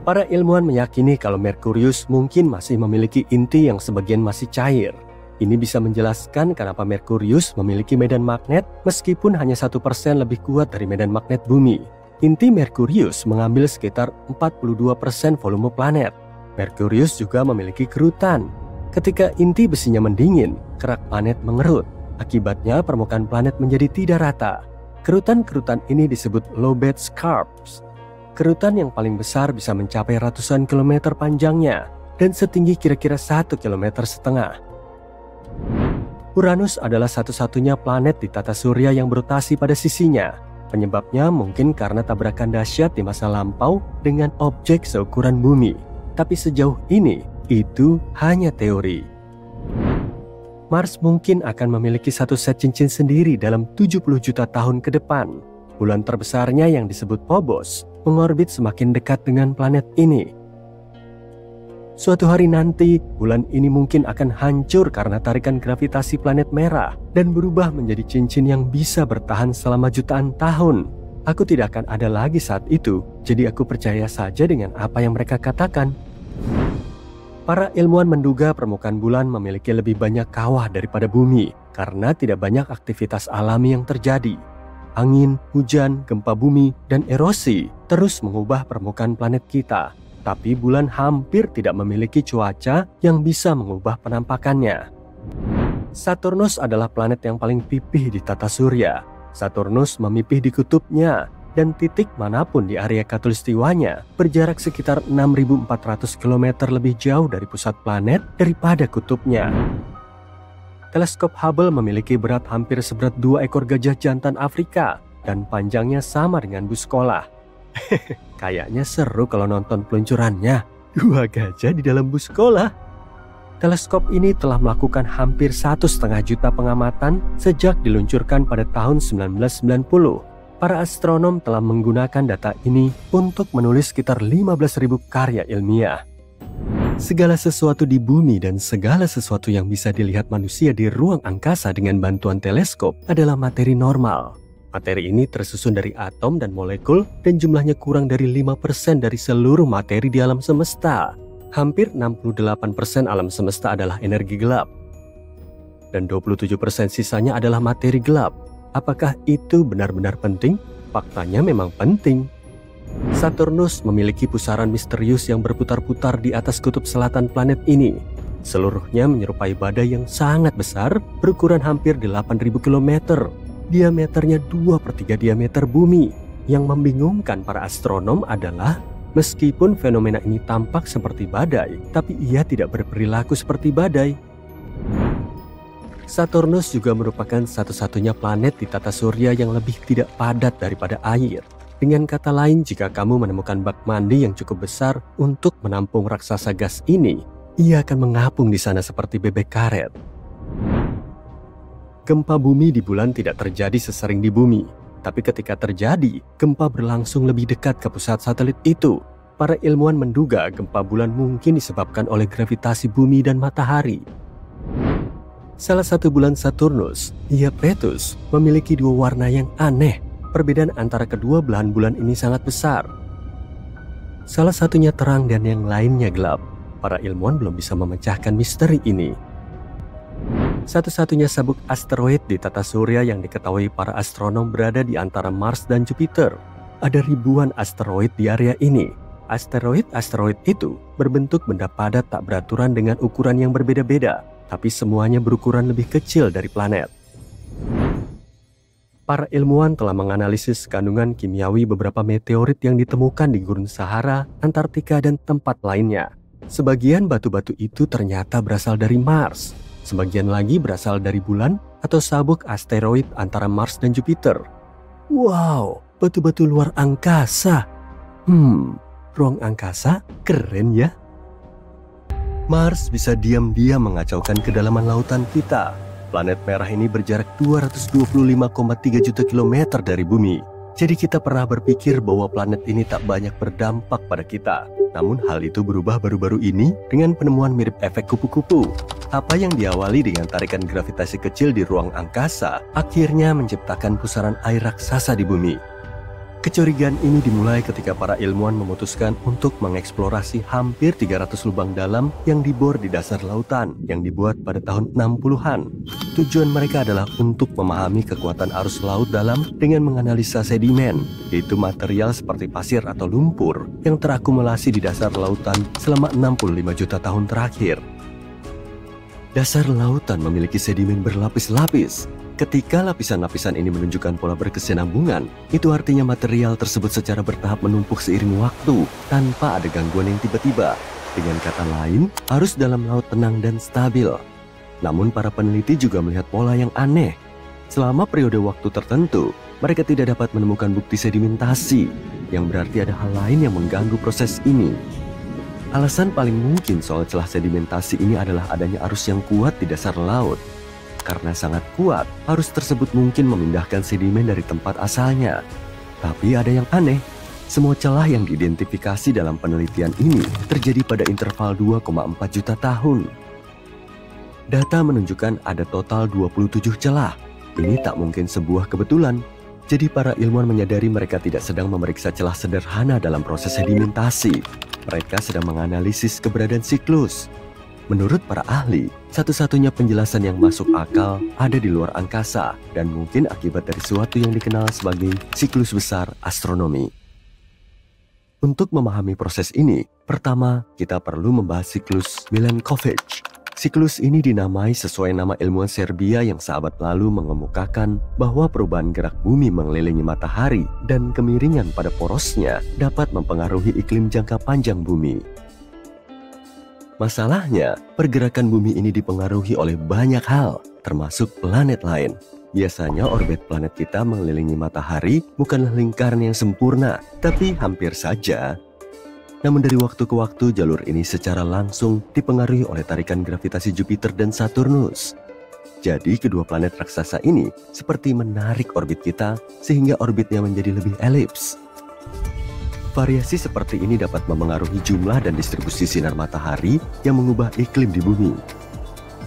Para ilmuwan meyakini kalau Merkurius mungkin masih memiliki inti yang sebagian masih cair. Ini bisa menjelaskan kenapa Merkurius memiliki medan magnet meskipun hanya 1% lebih kuat dari medan magnet bumi. Inti Merkurius mengambil sekitar 42% volume planet. Merkurius juga memiliki kerutan. Ketika inti besinya mendingin, kerak planet mengerut. Akibatnya permukaan planet menjadi tidak rata. Kerutan-kerutan ini disebut lobate scarps. Kerutan yang paling besar bisa mencapai ratusan kilometer panjangnya dan setinggi kira-kira 1,5 kilometer. Uranus adalah satu-satunya planet di tata surya yang berotasi pada sisinya. Penyebabnya mungkin karena tabrakan dahsyat di masa lampau dengan objek seukuran bumi. Tapi sejauh ini, itu hanya teori. Mars mungkin akan memiliki satu set cincin sendiri dalam 70 juta tahun ke depan. Bulan terbesarnya yang disebut Phobos mengorbit semakin dekat dengan planet ini. Suatu hari nanti, bulan ini mungkin akan hancur karena tarikan gravitasi planet merah dan berubah menjadi cincin yang bisa bertahan selama jutaan tahun. Aku tidak akan ada lagi saat itu, jadi aku percaya saja dengan apa yang mereka katakan. Para ilmuwan menduga permukaan bulan memiliki lebih banyak kawah daripada bumi karena tidak banyak aktivitas alami yang terjadi. Angin, hujan, gempa bumi, dan erosi terus mengubah permukaan planet kita. Tapi bulan hampir tidak memiliki cuaca yang bisa mengubah penampakannya. Saturnus adalah planet yang paling pipih di tata surya. Saturnus memipih di kutubnya, dan titik manapun di area khatulistiwanya berjarak sekitar 6.400 km lebih jauh dari pusat planet daripada kutubnya. Teleskop Hubble memiliki berat hampir seberat 2 ekor gajah jantan Afrika dan panjangnya sama dengan bus sekolah. Kayaknya seru kalau nonton peluncurannya. 2 gajah di dalam bus sekolah. Teleskop ini telah melakukan hampir 1,5 juta pengamatan sejak diluncurkan pada tahun 1990. Para astronom telah menggunakan data ini untuk menulis sekitar 15.000 karya ilmiah. Segala sesuatu di bumi dan segala sesuatu yang bisa dilihat manusia di ruang angkasa dengan bantuan teleskop adalah materi normal. Materi ini tersusun dari atom dan molekul dan jumlahnya kurang dari 5% dari seluruh materi di alam semesta. Hampir 68% alam semesta adalah energi gelap. Dan 27% sisanya adalah materi gelap. Apakah itu benar-benar penting? Faktanya memang penting. Saturnus memiliki pusaran misterius yang berputar-putar di atas kutub selatan planet ini. Seluruhnya menyerupai badai yang sangat besar berukuran hampir 8.000 km. Diameternya 2/3 diameter bumi. Yang membingungkan para astronom adalah meskipun fenomena ini tampak seperti badai, tapi ia tidak berperilaku seperti badai. Saturnus juga merupakan satu-satunya planet di tata surya yang lebih tidak padat daripada air. Dengan kata lain, jika kamu menemukan bak mandi yang cukup besar untuk menampung raksasa gas ini, ia akan mengapung di sana seperti bebek karet. Gempa bumi di bulan tidak terjadi sesering di bumi, tapi ketika terjadi, gempa berlangsung lebih dekat ke pusat satelit itu. Para ilmuwan menduga gempa bulan mungkin disebabkan oleh gravitasi bumi dan matahari. Salah satu bulan Saturnus, Iapetus, memiliki 2 warna yang aneh. Perbedaan antara kedua belahan bulan ini sangat besar. Salah satunya terang dan yang lainnya gelap. Para ilmuwan belum bisa memecahkan misteri ini. Satu-satunya sabuk asteroid di tata surya yang diketahui para astronom berada di antara Mars dan Jupiter. Ada ribuan asteroid di area ini. Asteroid-asteroid itu berbentuk benda padat tak beraturan dengan ukuran yang berbeda-beda, tapi semuanya berukuran lebih kecil dari planet. Para ilmuwan telah menganalisis kandungan kimiawi beberapa meteorit yang ditemukan di Gurun Sahara, Antartika, dan tempat lainnya. Sebagian batu-batu itu ternyata berasal dari Mars, sebagian lagi berasal dari bulan atau sabuk asteroid antara Mars dan Jupiter. Wow, batu-batu luar angkasa. Ruang angkasa keren ya. Mars bisa diam-diam mengacaukan kedalaman lautan kita. Planet merah ini berjarak 225,3 juta kilometer dari bumi. Jadi kita pernah berpikir bahwa planet ini tak banyak berdampak pada kita. Namun hal itu berubah baru-baru ini dengan penemuan mirip efek kupu-kupu. Apa yang diawali dengan tarikan gravitasi kecil di ruang angkasa, akhirnya menciptakan pusaran air raksasa di bumi. Kecurigaan ini dimulai ketika para ilmuwan memutuskan untuk mengeksplorasi hampir 300 lubang dalam yang dibor di dasar lautan yang dibuat pada tahun 60-an. Tujuan mereka adalah untuk memahami kekuatan arus laut dalam dengan menganalisa sedimen, yaitu material seperti pasir atau lumpur yang terakumulasi di dasar lautan selama 65 juta tahun terakhir. Dasar lautan memiliki sedimen berlapis-lapis. Ketika lapisan-lapisan ini menunjukkan pola berkesinambungan, itu artinya material tersebut secara bertahap menumpuk seiring waktu tanpa ada gangguan yang tiba-tiba. Dengan kata lain, arus dalam laut tenang dan stabil. Namun para peneliti juga melihat pola yang aneh. Selama periode waktu tertentu, mereka tidak dapat menemukan bukti sedimentasi, yang berarti ada hal lain yang mengganggu proses ini. Alasan paling mungkin soal celah sedimentasi ini adalah adanya arus yang kuat di dasar laut. Karena sangat kuat, arus tersebut mungkin memindahkan sedimen dari tempat asalnya. Tapi ada yang aneh, semua celah yang diidentifikasi dalam penelitian ini terjadi pada interval 2,4 juta tahun. Data menunjukkan ada total 27 celah. Ini tak mungkin sebuah kebetulan. Jadi para ilmuwan menyadari mereka tidak sedang memeriksa celah sederhana dalam proses sedimentasi. Mereka sedang menganalisis keberadaan siklus. Menurut para ahli, satu-satunya penjelasan yang masuk akal ada di luar angkasa dan mungkin akibat dari suatu yang dikenal sebagai siklus besar astronomi. Untuk memahami proses ini, pertama kita perlu membahas siklus Milankovitch. Siklus ini dinamai sesuai nama ilmuwan Serbia yang seabad lalu mengemukakan bahwa perubahan gerak bumi mengelilingi matahari dan kemiringan pada porosnya dapat mempengaruhi iklim jangka panjang bumi. Masalahnya, pergerakan bumi ini dipengaruhi oleh banyak hal, termasuk planet lain. Biasanya orbit planet kita mengelilingi matahari bukanlah lingkaran yang sempurna, tapi hampir saja. Namun dari waktu ke waktu, jalur ini secara langsung dipengaruhi oleh tarikan gravitasi Jupiter dan Saturnus. Jadi kedua planet raksasa ini seperti menarik orbit kita sehingga orbitnya menjadi lebih elips. Variasi seperti ini dapat memengaruhi jumlah dan distribusi sinar matahari yang mengubah iklim di bumi.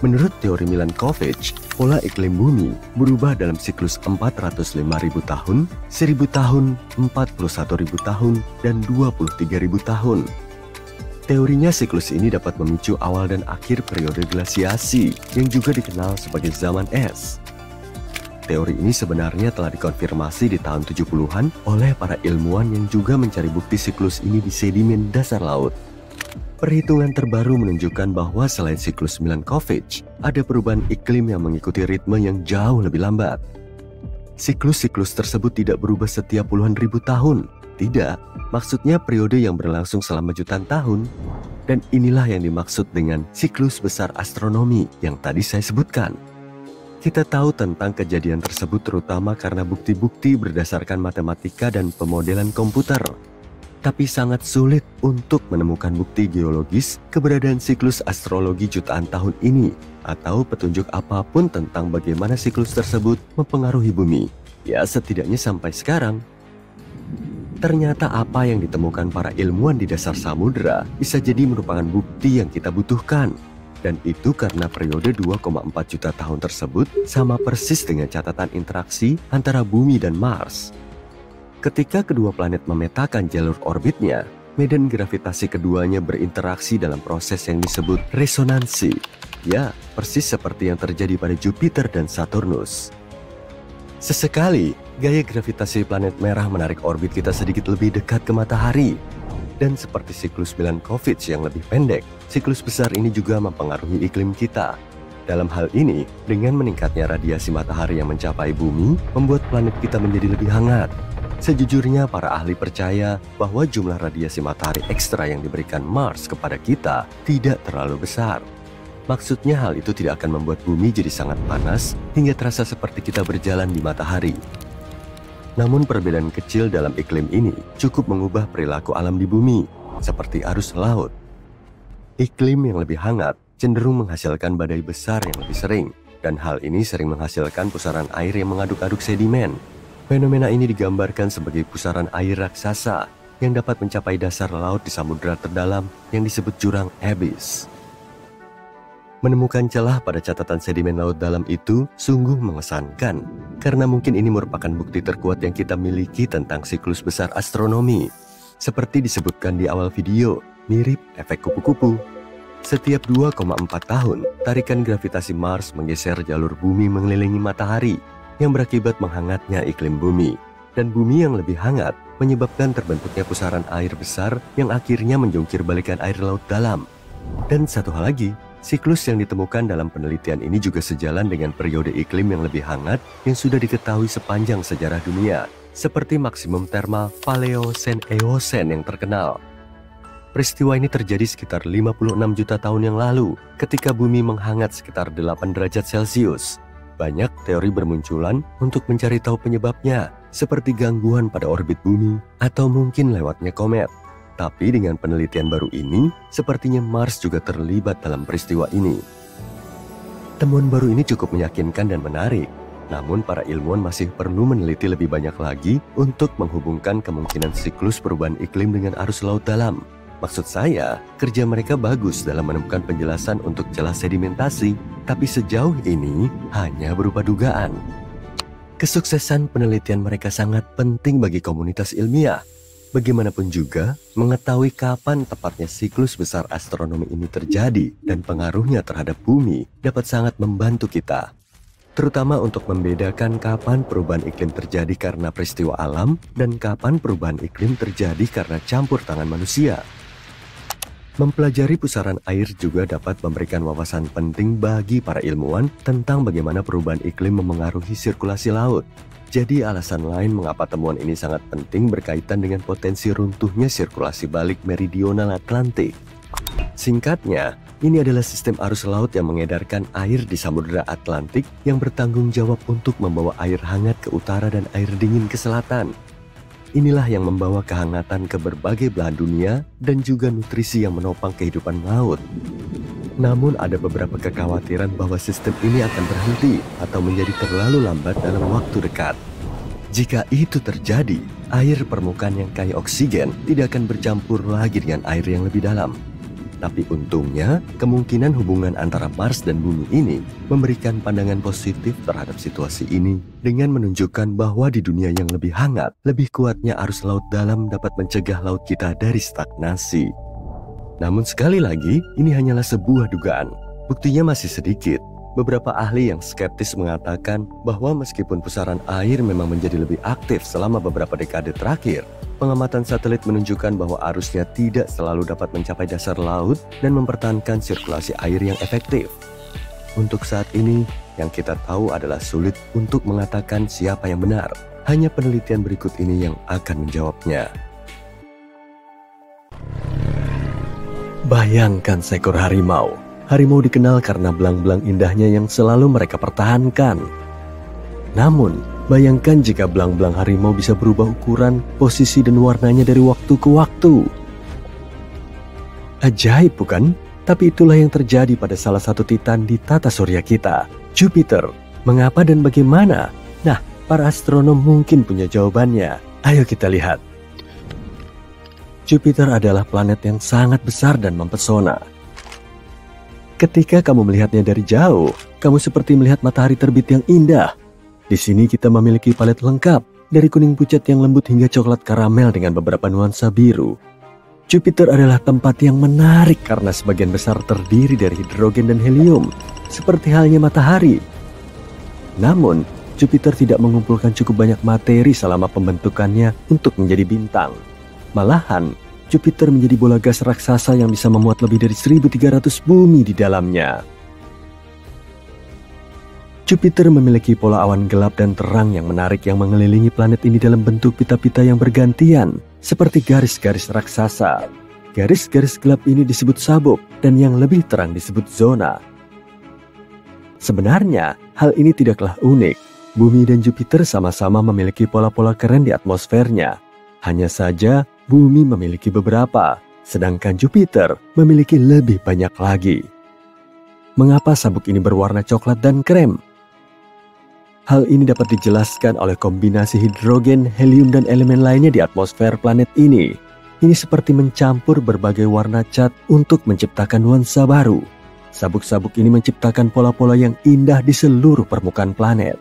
Menurut teori Milankovitch, pola iklim bumi berubah dalam siklus 405.000 tahun, 1.000 tahun, 41.000 tahun, dan 23.000 tahun. Teorinya siklus ini dapat memicu awal dan akhir periode glasiasi yang juga dikenal sebagai zaman es. Teori ini sebenarnya telah dikonfirmasi di tahun 70-an oleh para ilmuwan yang juga mencari bukti siklus ini di sedimen dasar laut. Perhitungan terbaru menunjukkan bahwa selain siklus Milankovitch, ada perubahan iklim yang mengikuti ritme yang jauh lebih lambat. Siklus-siklus tersebut tidak berubah setiap puluhan ribu tahun. Tidak, maksudnya periode yang berlangsung selama jutaan tahun. Dan inilah yang dimaksud dengan siklus besar astronomi yang tadi saya sebutkan. Kita tahu tentang kejadian tersebut terutama karena bukti-bukti berdasarkan matematika dan pemodelan komputer. Tapi sangat sulit untuk menemukan bukti geologis keberadaan siklus astrologi jutaan tahun ini atau petunjuk apapun tentang bagaimana siklus tersebut mempengaruhi bumi. Ya, setidaknya sampai sekarang. Ternyata apa yang ditemukan para ilmuwan di dasar samudera bisa jadi merupakan bukti yang kita butuhkan. Dan itu karena periode 2,4 juta tahun tersebut sama persis dengan catatan interaksi antara bumi dan Mars. Ketika kedua planet memetakan jalur orbitnya, medan gravitasi keduanya berinteraksi dalam proses yang disebut resonansi. Ya, persis seperti yang terjadi pada Jupiter dan Saturnus. Sesekali, gaya gravitasi planet merah menarik orbit kita sedikit lebih dekat ke matahari. Dan seperti siklus Milankovitch yang lebih pendek, siklus besar ini juga mempengaruhi iklim kita. Dalam hal ini, dengan meningkatnya radiasi matahari yang mencapai bumi, membuat planet kita menjadi lebih hangat. Sejujurnya, para ahli percaya bahwa jumlah radiasi matahari ekstra yang diberikan Mars kepada kita tidak terlalu besar. Maksudnya hal itu tidak akan membuat bumi jadi sangat panas hingga terasa seperti kita berjalan di matahari. Namun perbedaan kecil dalam iklim ini cukup mengubah perilaku alam di bumi, seperti arus laut. Iklim yang lebih hangat cenderung menghasilkan badai besar yang lebih sering, dan hal ini sering menghasilkan pusaran air yang mengaduk-aduk sedimen. Fenomena ini digambarkan sebagai pusaran air raksasa yang dapat mencapai dasar laut di samudera terdalam yang disebut jurang abyss. Menemukan celah pada catatan sedimen laut dalam itu sungguh mengesankan, karena mungkin ini merupakan bukti terkuat yang kita miliki tentang siklus besar astronomi. Seperti disebutkan di awal video, mirip efek kupu-kupu. Setiap 2,4 tahun, tarikan gravitasi Mars menggeser jalur bumi mengelilingi matahari, yang berakibat menghangatnya iklim bumi. Dan bumi yang lebih hangat menyebabkan terbentuknya pusaran air besar yang akhirnya menjungkir balikan air laut dalam. Dan satu hal lagi, siklus yang ditemukan dalam penelitian ini juga sejalan dengan periode iklim yang lebih hangat yang sudah diketahui sepanjang sejarah dunia, seperti maksimum thermal Paleocene-Eocene yang terkenal. Peristiwa ini terjadi sekitar 56 juta tahun yang lalu, ketika bumi menghangat sekitar 8 derajat Celcius. Banyak teori bermunculan untuk mencari tahu penyebabnya, seperti gangguan pada orbit bumi, atau mungkin lewatnya komet. Tapi dengan penelitian baru ini, sepertinya Mars juga terlibat dalam peristiwa ini. Temuan baru ini cukup meyakinkan dan menarik, namun para ilmuwan masih perlu meneliti lebih banyak lagi untuk menghubungkan kemungkinan siklus perubahan iklim dengan arus laut dalam. Maksud saya, kerja mereka bagus dalam menemukan penjelasan untuk celah sedimentasi, tapi sejauh ini hanya berupa dugaan. Kesuksesan penelitian mereka sangat penting bagi komunitas ilmiah. Bagaimanapun juga, mengetahui kapan tepatnya siklus besar astronomi ini terjadi dan pengaruhnya terhadap bumi dapat sangat membantu kita. Terutama untuk membedakan kapan perubahan iklim terjadi karena peristiwa alam dan kapan perubahan iklim terjadi karena campur tangan manusia. Mempelajari pusaran air juga dapat memberikan wawasan penting bagi para ilmuwan tentang bagaimana perubahan iklim memengaruhi sirkulasi laut. Jadi alasan lain mengapa temuan ini sangat penting berkaitan dengan potensi runtuhnya sirkulasi balik meridional Atlantik. Singkatnya, ini adalah sistem arus laut yang mengedarkan air di Samudra Atlantik yang bertanggung jawab untuk membawa air hangat ke utara dan air dingin ke selatan. Inilah yang membawa kehangatan ke berbagai belahan dunia dan juga nutrisi yang menopang kehidupan laut. Namun ada beberapa kekhawatiran bahwa sistem ini akan berhenti atau menjadi terlalu lambat dalam waktu dekat. Jika itu terjadi, air permukaan yang kaya oksigen tidak akan bercampur lagi dengan air yang lebih dalam. Tapi untungnya, kemungkinan hubungan antara Mars dan bumi ini memberikan pandangan positif terhadap situasi ini dengan menunjukkan bahwa di dunia yang lebih hangat, lebih kuatnya arus laut dalam dapat mencegah laut kita dari stagnasi. Namun sekali lagi, ini hanyalah sebuah dugaan. Buktinya masih sedikit. Beberapa ahli yang skeptis mengatakan bahwa meskipun pusaran air memang menjadi lebih aktif selama beberapa dekade terakhir, pengamatan satelit menunjukkan bahwa arusnya tidak selalu dapat mencapai dasar laut dan mempertahankan sirkulasi air yang efektif. Untuk saat ini, yang kita tahu adalah sulit untuk mengatakan siapa yang benar. Hanya penelitian berikut ini yang akan menjawabnya. Bayangkan seekor harimau. Harimau dikenal karena belang-belang indahnya yang selalu mereka pertahankan. Namun, bayangkan jika belang-belang harimau bisa berubah ukuran, posisi, dan warnanya dari waktu ke waktu. Ajaib bukan? Tapi itulah yang terjadi pada salah satu titan di tata surya kita, Jupiter. Mengapa dan bagaimana? Nah, para astronom mungkin punya jawabannya. Ayo kita lihat. Jupiter adalah planet yang sangat besar dan mempesona. Ketika kamu melihatnya dari jauh, kamu seperti melihat matahari terbit yang indah. Di sini kita memiliki palet lengkap, dari kuning pucat yang lembut hingga coklat karamel dengan beberapa nuansa biru. Jupiter adalah tempat yang menarik karena sebagian besar terdiri dari hidrogen dan helium, seperti halnya matahari. Namun, Jupiter tidak mengumpulkan cukup banyak materi selama pembentukannya untuk menjadi bintang. Malahan, Jupiter menjadi bola gas raksasa yang bisa memuat lebih dari 1.300 bumi di dalamnya. Jupiter memiliki pola awan gelap dan terang yang menarik yang mengelilingi planet ini dalam bentuk pita-pita yang bergantian, seperti garis-garis raksasa. Garis-garis gelap ini disebut sabuk, dan yang lebih terang disebut zona. Sebenarnya, hal ini tidaklah unik. Bumi dan Jupiter sama-sama memiliki pola-pola keren di atmosfernya. Hanya saja, Bumi memiliki beberapa, sedangkan Jupiter memiliki lebih banyak lagi. Mengapa sabuk ini berwarna coklat dan krem? Hal ini dapat dijelaskan oleh kombinasi hidrogen, helium, dan elemen lainnya di atmosfer planet ini. Ini seperti mencampur berbagai warna cat untuk menciptakan nuansa baru. Sabuk-sabuk ini menciptakan pola-pola yang indah di seluruh permukaan planet.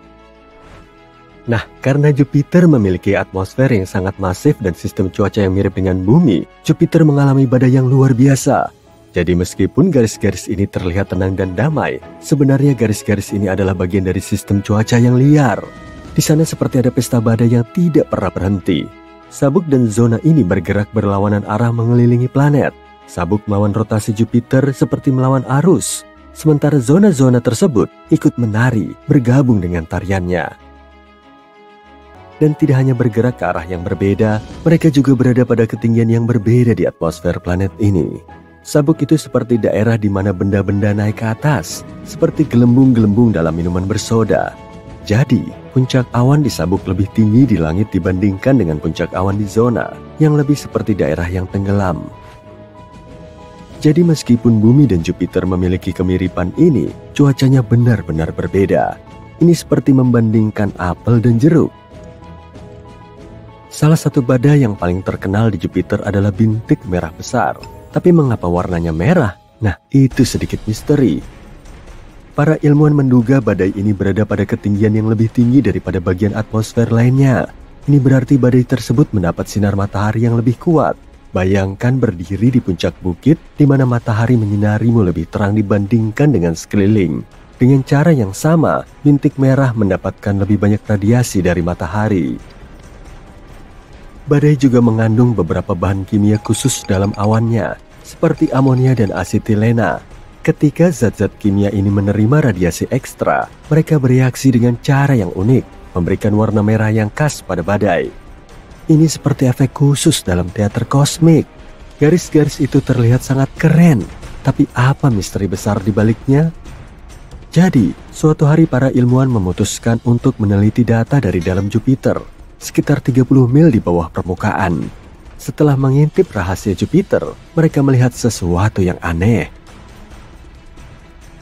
Nah, karena Jupiter memiliki atmosfer yang sangat masif dan sistem cuaca yang mirip dengan Bumi, Jupiter mengalami badai yang luar biasa. Jadi meskipun garis-garis ini terlihat tenang dan damai, sebenarnya garis-garis ini adalah bagian dari sistem cuaca yang liar. Di sana seperti ada pesta badai yang tidak pernah berhenti. Sabuk dan zona ini bergerak berlawanan arah mengelilingi planet. Sabuk melawan rotasi Jupiter seperti melawan arus. Sementara zona-zona tersebut ikut menari, bergabung dengan tariannya. Dan tidak hanya bergerak ke arah yang berbeda, mereka juga berada pada ketinggian yang berbeda di atmosfer planet ini. Sabuk itu seperti daerah di mana benda-benda naik ke atas, seperti gelembung-gelembung dalam minuman bersoda. Jadi, puncak awan di sabuk lebih tinggi di langit dibandingkan dengan puncak awan di zona, yang lebih seperti daerah yang tenggelam. Jadi meskipun Bumi dan Jupiter memiliki kemiripan ini, cuacanya benar-benar berbeda. Ini seperti membandingkan apel dan jeruk. Salah satu badai yang paling terkenal di Jupiter adalah bintik merah besar. Tapi mengapa warnanya merah? Nah, itu sedikit misteri. Para ilmuwan menduga badai ini berada pada ketinggian yang lebih tinggi daripada bagian atmosfer lainnya. Ini berarti badai tersebut mendapat sinar matahari yang lebih kuat. Bayangkan berdiri di puncak bukit di mana matahari menyinarimu lebih terang dibandingkan dengan sekeliling. Dengan cara yang sama, bintik merah mendapatkan lebih banyak radiasi dari matahari. Badai juga mengandung beberapa bahan kimia khusus dalam awannya, seperti amonia dan asetilena. Ketika zat-zat kimia ini menerima radiasi ekstra, mereka bereaksi dengan cara yang unik, memberikan warna merah yang khas pada badai. Ini seperti efek khusus dalam teater kosmik. Garis-garis itu terlihat sangat keren, tapi apa misteri besar di baliknya? Jadi, suatu hari para ilmuwan memutuskan untuk meneliti data dari dalam Jupiter, sekitar 30 mil di bawah permukaan. Setelah mengintip rahasia Jupiter, mereka melihat sesuatu yang aneh.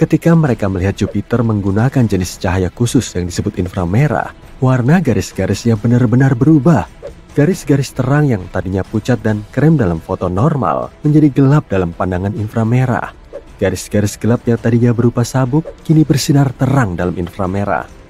Ketika mereka melihat Jupiter menggunakan jenis cahaya khusus yang disebut inframerah, warna garis-garisnya benar-benar berubah. Garis-garis terang yang tadinya pucat dan krem dalam foto normal menjadi gelap dalam pandangan inframerah. Garis-garis gelap yang tadinya berupa sabuk kini bersinar terang dalam inframerah.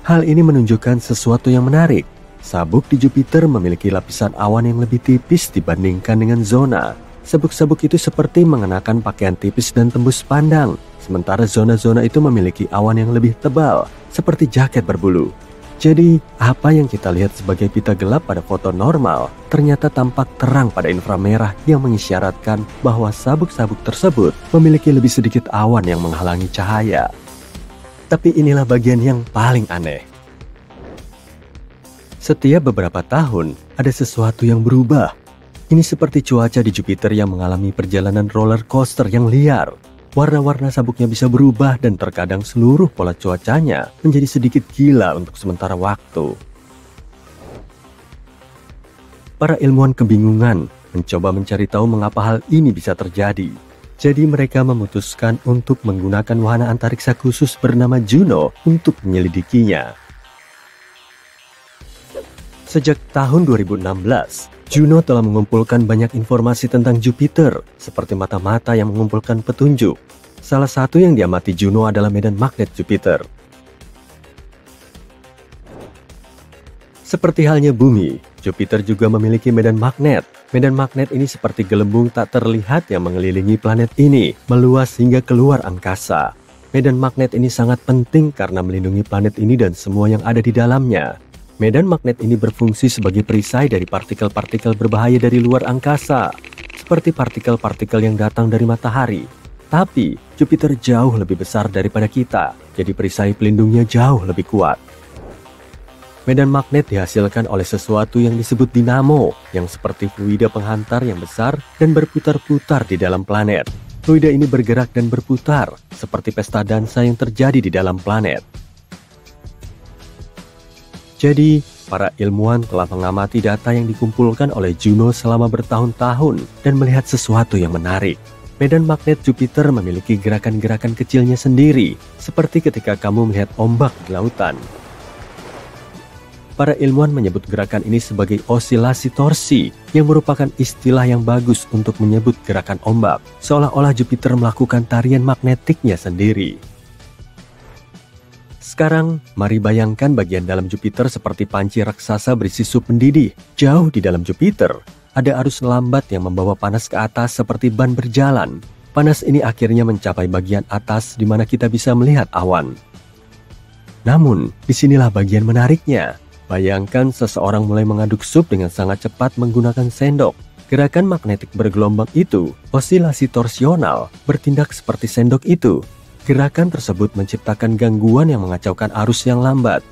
Hal ini menunjukkan sesuatu yang menarik. Sabuk di Jupiter memiliki lapisan awan yang lebih tipis dibandingkan dengan zona. Sabuk-sabuk itu seperti mengenakan pakaian tipis dan tembus pandang, sementara zona-zona itu memiliki awan yang lebih tebal, seperti jaket berbulu. Jadi, apa yang kita lihat sebagai pita gelap pada foto normal, ternyata tampak terang pada inframerah yang mengisyaratkan bahwa sabuk-sabuk tersebut memiliki lebih sedikit awan yang menghalangi cahaya. Tapi inilah bagian yang paling aneh. Setiap beberapa tahun, ada sesuatu yang berubah. Ini seperti cuaca di Jupiter yang mengalami perjalanan roller coaster yang liar. Warna-warna sabuknya bisa berubah dan terkadang seluruh pola cuacanya menjadi sedikit gila untuk sementara waktu. Para ilmuwan kebingungan mencoba mencari tahu mengapa hal ini bisa terjadi. Jadi mereka memutuskan untuk menggunakan wahana antariksa khusus bernama Juno untuk menyelidikinya. Sejak tahun 2016, Juno telah mengumpulkan banyak informasi tentang Jupiter, seperti mata-mata yang mengumpulkan petunjuk. Salah satu yang diamati Juno adalah medan magnet Jupiter. Seperti halnya Bumi, Jupiter juga memiliki medan magnet. Medan magnet ini seperti gelembung tak terlihat yang mengelilingi planet ini, meluas hingga keluar angkasa. Medan magnet ini sangat penting karena melindungi planet ini dan semua yang ada di dalamnya. Medan magnet ini berfungsi sebagai perisai dari partikel-partikel berbahaya dari luar angkasa, seperti partikel-partikel yang datang dari matahari. Tapi, Jupiter jauh lebih besar daripada kita. jadi perisai pelindungnya jauh lebih kuat. Medan magnet dihasilkan oleh sesuatu yang disebut dinamo, yang seperti fluida penghantar yang besar dan berputar-putar di dalam planet. Fluida ini bergerak dan berputar, seperti pesta dansa yang terjadi di dalam planet. Jadi, para ilmuwan telah mengamati data yang dikumpulkan oleh Juno selama bertahun-tahun dan melihat sesuatu yang menarik. Medan magnet Jupiter memiliki gerakan-gerakan kecilnya sendiri, seperti ketika kamu melihat ombak di lautan. Para ilmuwan menyebut gerakan ini sebagai osilasi torsi, yang merupakan istilah yang bagus untuk menyebut gerakan ombak, seolah-olah Jupiter melakukan tarian magnetiknya sendiri. Sekarang, mari bayangkan bagian dalam Jupiter seperti panci raksasa berisi sup mendidih. Jauh di dalam Jupiter, ada arus lambat yang membawa panas ke atas seperti ban berjalan. Panas ini akhirnya mencapai bagian atas di mana kita bisa melihat awan. Namun, disinilah bagian menariknya. Bayangkan seseorang mulai mengaduk sup dengan sangat cepat menggunakan sendok. Gerakan magnetik bergelombang itu, osilasi torsional, bertindak seperti sendok itu. Gerakan tersebut menciptakan gangguan yang mengacaukan arus yang lambat.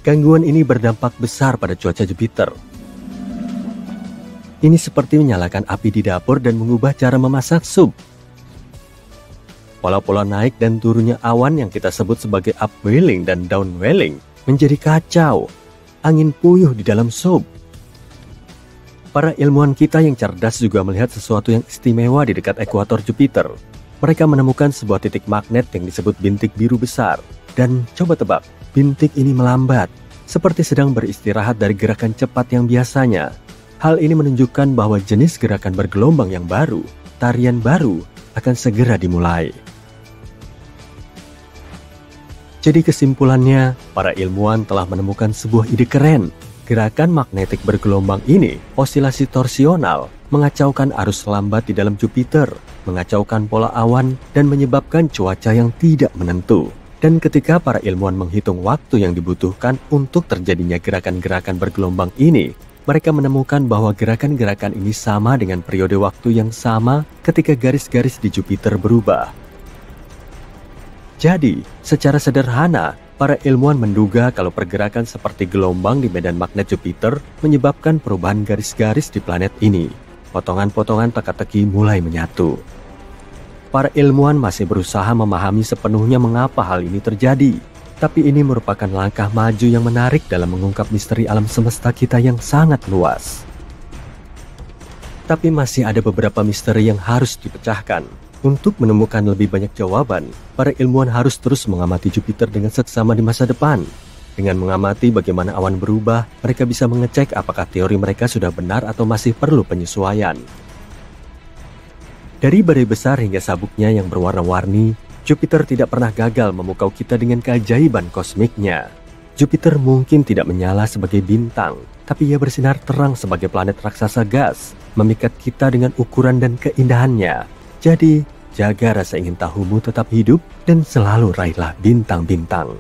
Gangguan ini berdampak besar pada cuaca Jupiter. Ini seperti menyalakan api di dapur dan mengubah cara memasak sup. Pola-pola naik dan turunnya awan yang kita sebut sebagai upwelling dan downwelling menjadi kacau. Angin puyuh di dalam sup. Para ilmuwan kita yang cerdas juga melihat sesuatu yang istimewa di dekat ekuator Jupiter. Mereka menemukan sebuah titik magnet yang disebut bintik biru besar. Dan coba tebak, bintik ini melambat, seperti sedang beristirahat dari gerakan cepat yang biasanya. Hal ini menunjukkan bahwa jenis gerakan bergelombang yang baru, tarian baru, akan segera dimulai. Jadi kesimpulannya, para ilmuwan telah menemukan sebuah ide keren. Gerakan magnetik bergelombang ini, osilasi torsional, mengacaukan arus lambat di dalam Jupiter, mengacaukan pola awan, dan menyebabkan cuaca yang tidak menentu. Dan ketika para ilmuwan menghitung waktu yang dibutuhkan untuk terjadinya gerakan-gerakan bergelombang ini, mereka menemukan bahwa gerakan-gerakan ini sama dengan periode waktu yang sama ketika garis-garis di Jupiter berubah. Jadi, secara sederhana, para ilmuwan menduga kalau pergerakan seperti gelombang di medan magnet Jupiter menyebabkan perubahan garis-garis di planet ini. Potongan-potongan teka-teki mulai menyatu. Para ilmuwan masih berusaha memahami sepenuhnya mengapa hal ini terjadi. Tapi ini merupakan langkah maju yang menarik dalam mengungkap misteri alam semesta kita yang sangat luas. Tapi masih ada beberapa misteri yang harus dipecahkan. Untuk menemukan lebih banyak jawaban, para ilmuwan harus terus mengamati Jupiter dengan seksama di masa depan. Dengan mengamati bagaimana awan berubah, mereka bisa mengecek apakah teori mereka sudah benar atau masih perlu penyesuaian. Dari badai besar hingga sabuknya yang berwarna-warni, Jupiter tidak pernah gagal memukau kita dengan keajaiban kosmiknya. Jupiter mungkin tidak menyala sebagai bintang, tapi ia bersinar terang sebagai planet raksasa gas, memikat kita dengan ukuran dan keindahannya. Jadi, jaga rasa ingin tahumu tetap hidup dan selalu raihlah bintang-bintang.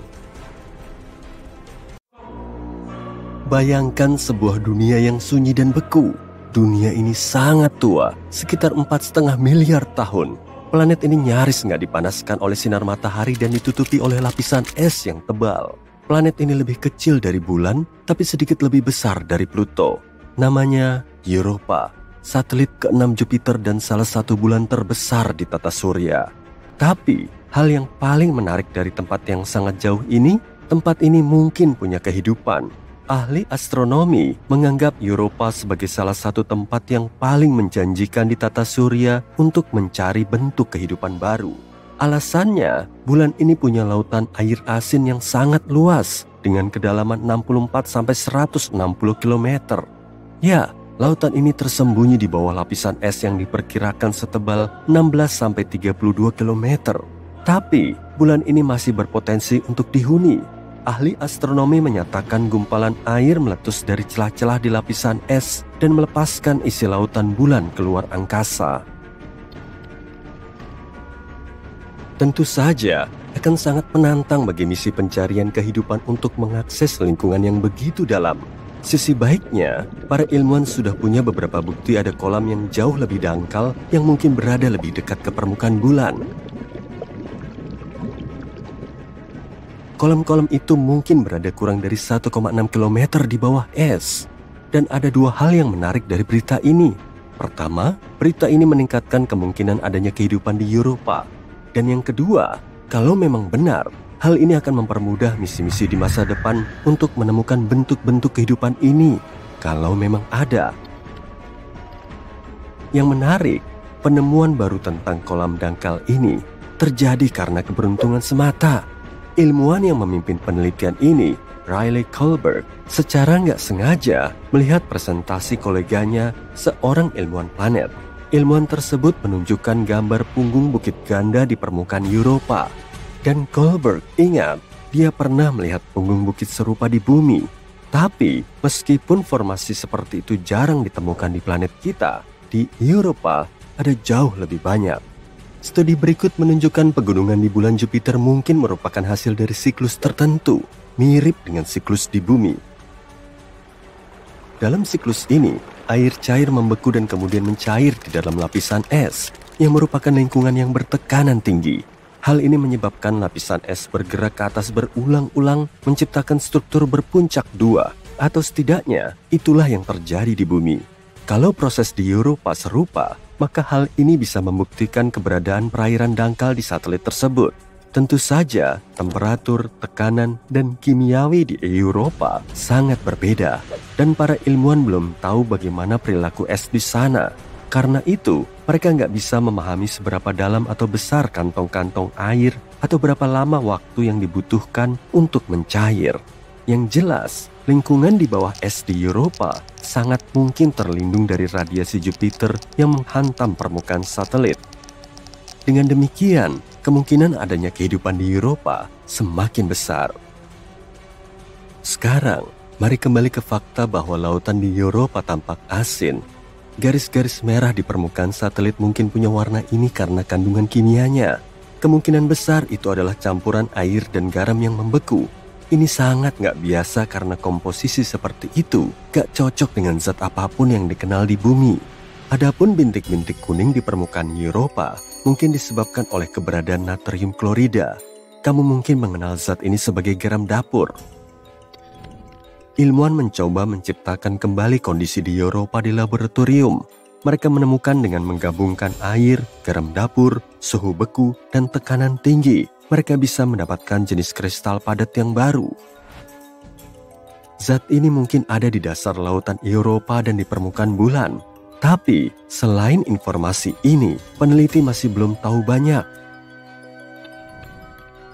Bayangkan sebuah dunia yang sunyi dan beku. Dunia ini sangat tua, sekitar 4,5 miliar tahun. Planet ini nyaris nggak dipanaskan oleh sinar matahari dan ditutupi oleh lapisan es yang tebal. Planet ini lebih kecil dari bulan, tapi sedikit lebih besar dari Pluto. Namanya Europa. Satelit ke-6 Jupiter dan salah satu bulan terbesar di tata surya. Tapi, hal yang paling menarik dari tempat yang sangat jauh ini, tempat ini mungkin punya kehidupan. Ahli astronomi menganggap Europa sebagai salah satu tempat yang paling menjanjikan di tata surya untuk mencari bentuk kehidupan baru. Alasannya, bulan ini punya lautan air asin yang sangat luas dengan kedalaman 64-160 km. Ya, lautan ini tersembunyi di bawah lapisan es yang diperkirakan setebal 16-32 km. Tapi, bulan ini masih berpotensi untuk dihuni. Ahli astronomi menyatakan gumpalan air meletus dari celah-celah di lapisan es dan melepaskan isi lautan bulan keluar angkasa. Tentu saja, akan sangat menantang bagi misi pencarian kehidupan untuk mengakses lingkungan yang begitu dalam. Sisi baiknya, para ilmuwan sudah punya beberapa bukti ada kolam yang jauh lebih dangkal yang mungkin berada lebih dekat ke permukaan bulan. Kolam-kolam itu mungkin berada kurang dari 1,6 km di bawah es. Dan ada dua hal yang menarik dari berita ini. Pertama, berita ini meningkatkan kemungkinan adanya kehidupan di Eropa. Dan yang kedua, kalau memang benar, hal ini akan mempermudah misi-misi di masa depan untuk menemukan bentuk-bentuk kehidupan ini, kalau memang ada. Yang menarik, penemuan baru tentang kolam dangkal ini terjadi karena keberuntungan semata. Ilmuwan yang memimpin penelitian ini, Riley Kohlberg, secara nggak sengaja melihat presentasi koleganya, seorang ilmuwan planet. Ilmuwan tersebut menunjukkan gambar punggung bukit ganda di permukaan Eropa. Dan Kohlberg ingat, dia pernah melihat punggung bukit serupa di bumi. Tapi, meskipun formasi seperti itu jarang ditemukan di planet kita, di Eropa ada jauh lebih banyak. Studi berikut menunjukkan pegunungan di bulan Jupiter mungkin merupakan hasil dari siklus tertentu, mirip dengan siklus di bumi. Dalam siklus ini, air cair membeku dan kemudian mencair di dalam lapisan es, yang merupakan lingkungan yang bertekanan tinggi. Hal ini menyebabkan lapisan es bergerak ke atas berulang-ulang, menciptakan struktur berpuncak dua, atau setidaknya itulah yang terjadi di bumi. Kalau proses di Eropa serupa, maka hal ini bisa membuktikan keberadaan perairan dangkal di satelit tersebut. Tentu saja, temperatur, tekanan, dan kimiawi di Eropa sangat berbeda, dan para ilmuwan belum tahu bagaimana perilaku es di sana. Karena itu, mereka nggak bisa memahami seberapa dalam atau besar kantong-kantong air atau berapa lama waktu yang dibutuhkan untuk mencair. Yang jelas, lingkungan di bawah es di Eropa sangat mungkin terlindung dari radiasi Jupiter yang menghantam permukaan satelit. Dengan demikian, kemungkinan adanya kehidupan di Eropa semakin besar. Sekarang, mari kembali ke fakta bahwa lautan di Eropa tampak asin. Garis-garis merah di permukaan satelit mungkin punya warna ini karena kandungan kimianya. Kemungkinan besar itu adalah campuran air dan garam yang membeku. Ini sangat nggak biasa karena komposisi seperti itu gak cocok dengan zat apapun yang dikenal di bumi. Adapun bintik-bintik kuning di permukaan Eropa mungkin disebabkan oleh keberadaan natrium klorida. Kamu mungkin mengenal zat ini sebagai garam dapur. Ilmuwan mencoba menciptakan kembali kondisi di Eropa di laboratorium. Mereka menemukan dengan menggabungkan air, garam dapur, suhu beku, dan tekanan tinggi, mereka bisa mendapatkan jenis kristal padat yang baru. Zat ini mungkin ada di dasar lautan Eropa dan di permukaan bulan. Tapi, selain informasi ini, peneliti masih belum tahu banyak.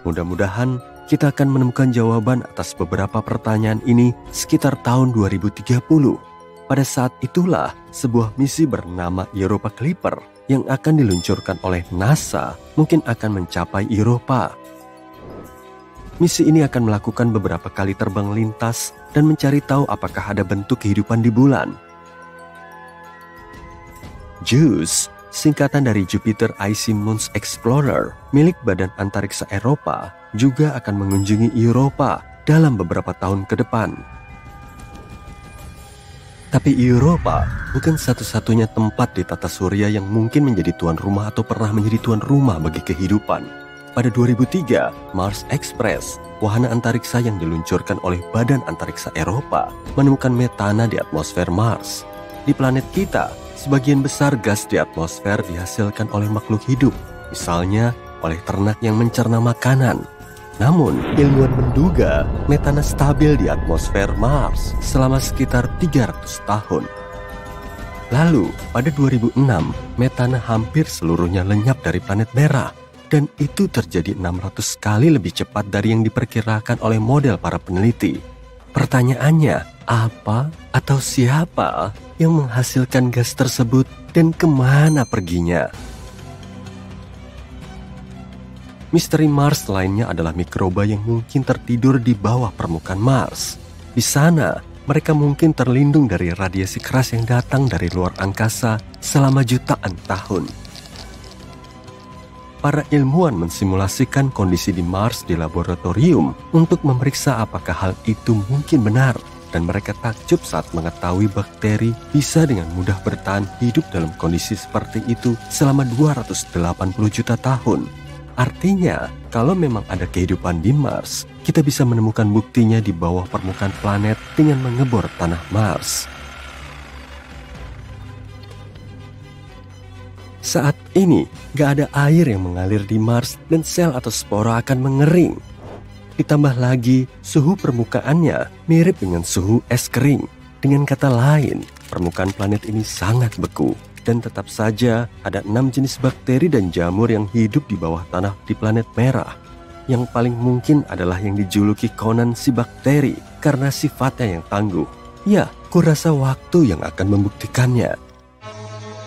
Mudah-mudahan kita akan menemukan jawaban atas beberapa pertanyaan ini sekitar tahun 2030. Pada saat itulah, sebuah misi bernama Europa Clipper yang akan diluncurkan oleh NASA mungkin akan mencapai Eropa. Misi ini akan melakukan beberapa kali terbang lintas dan mencari tahu apakah ada bentuk kehidupan di bulan. JUICE, singkatan dari Jupiter Icy Moons Explorer, milik Badan Antariksa Eropa, juga akan mengunjungi Eropa dalam beberapa tahun ke depan. Tapi Eropa bukan satu-satunya tempat di tata surya yang mungkin menjadi tuan rumah atau pernah menjadi tuan rumah bagi kehidupan. Pada 2003, Mars Express, wahana antariksa yang diluncurkan oleh Badan Antariksa Eropa, menemukan metana di atmosfer Mars. Di planet kita, sebagian besar gas di atmosfer dihasilkan oleh makhluk hidup, misalnya oleh ternak yang mencerna makanan. Namun, ilmuwan menduga metana stabil di atmosfer Mars selama sekitar 300 tahun. Lalu, pada 2006, metana hampir seluruhnya lenyap dari planet merah. Dan itu terjadi 600 kali lebih cepat dari yang diperkirakan oleh model para peneliti. Pertanyaannya, apa atau siapa yang menghasilkan gas tersebut dan kemana perginya? Misteri Mars lainnya adalah mikroba yang mungkin tertidur di bawah permukaan Mars. Di sana, mereka mungkin terlindung dari radiasi keras yang datang dari luar angkasa selama jutaan tahun. Para ilmuwan mensimulasikan kondisi di Mars di laboratorium untuk memeriksa apakah hal itu mungkin benar. Dan mereka takjub saat mengetahui bakteri bisa dengan mudah bertahan hidup dalam kondisi seperti itu selama 280 juta tahun. Artinya, kalau memang ada kehidupan di Mars, kita bisa menemukan buktinya di bawah permukaan planet dengan mengebor tanah Mars. Saat ini, gak ada air yang mengalir di Mars dan sel atau spora akan mengering. Ditambah lagi, suhu permukaannya mirip dengan suhu es kering. Dengan kata lain, permukaan planet ini sangat beku. Dan tetap saja ada 6 jenis bakteri dan jamur yang hidup di bawah tanah di planet merah. Yang paling mungkin adalah yang dijuluki Conan si bakteri karena sifatnya yang tangguh. Ya, kurasa waktu yang akan membuktikannya.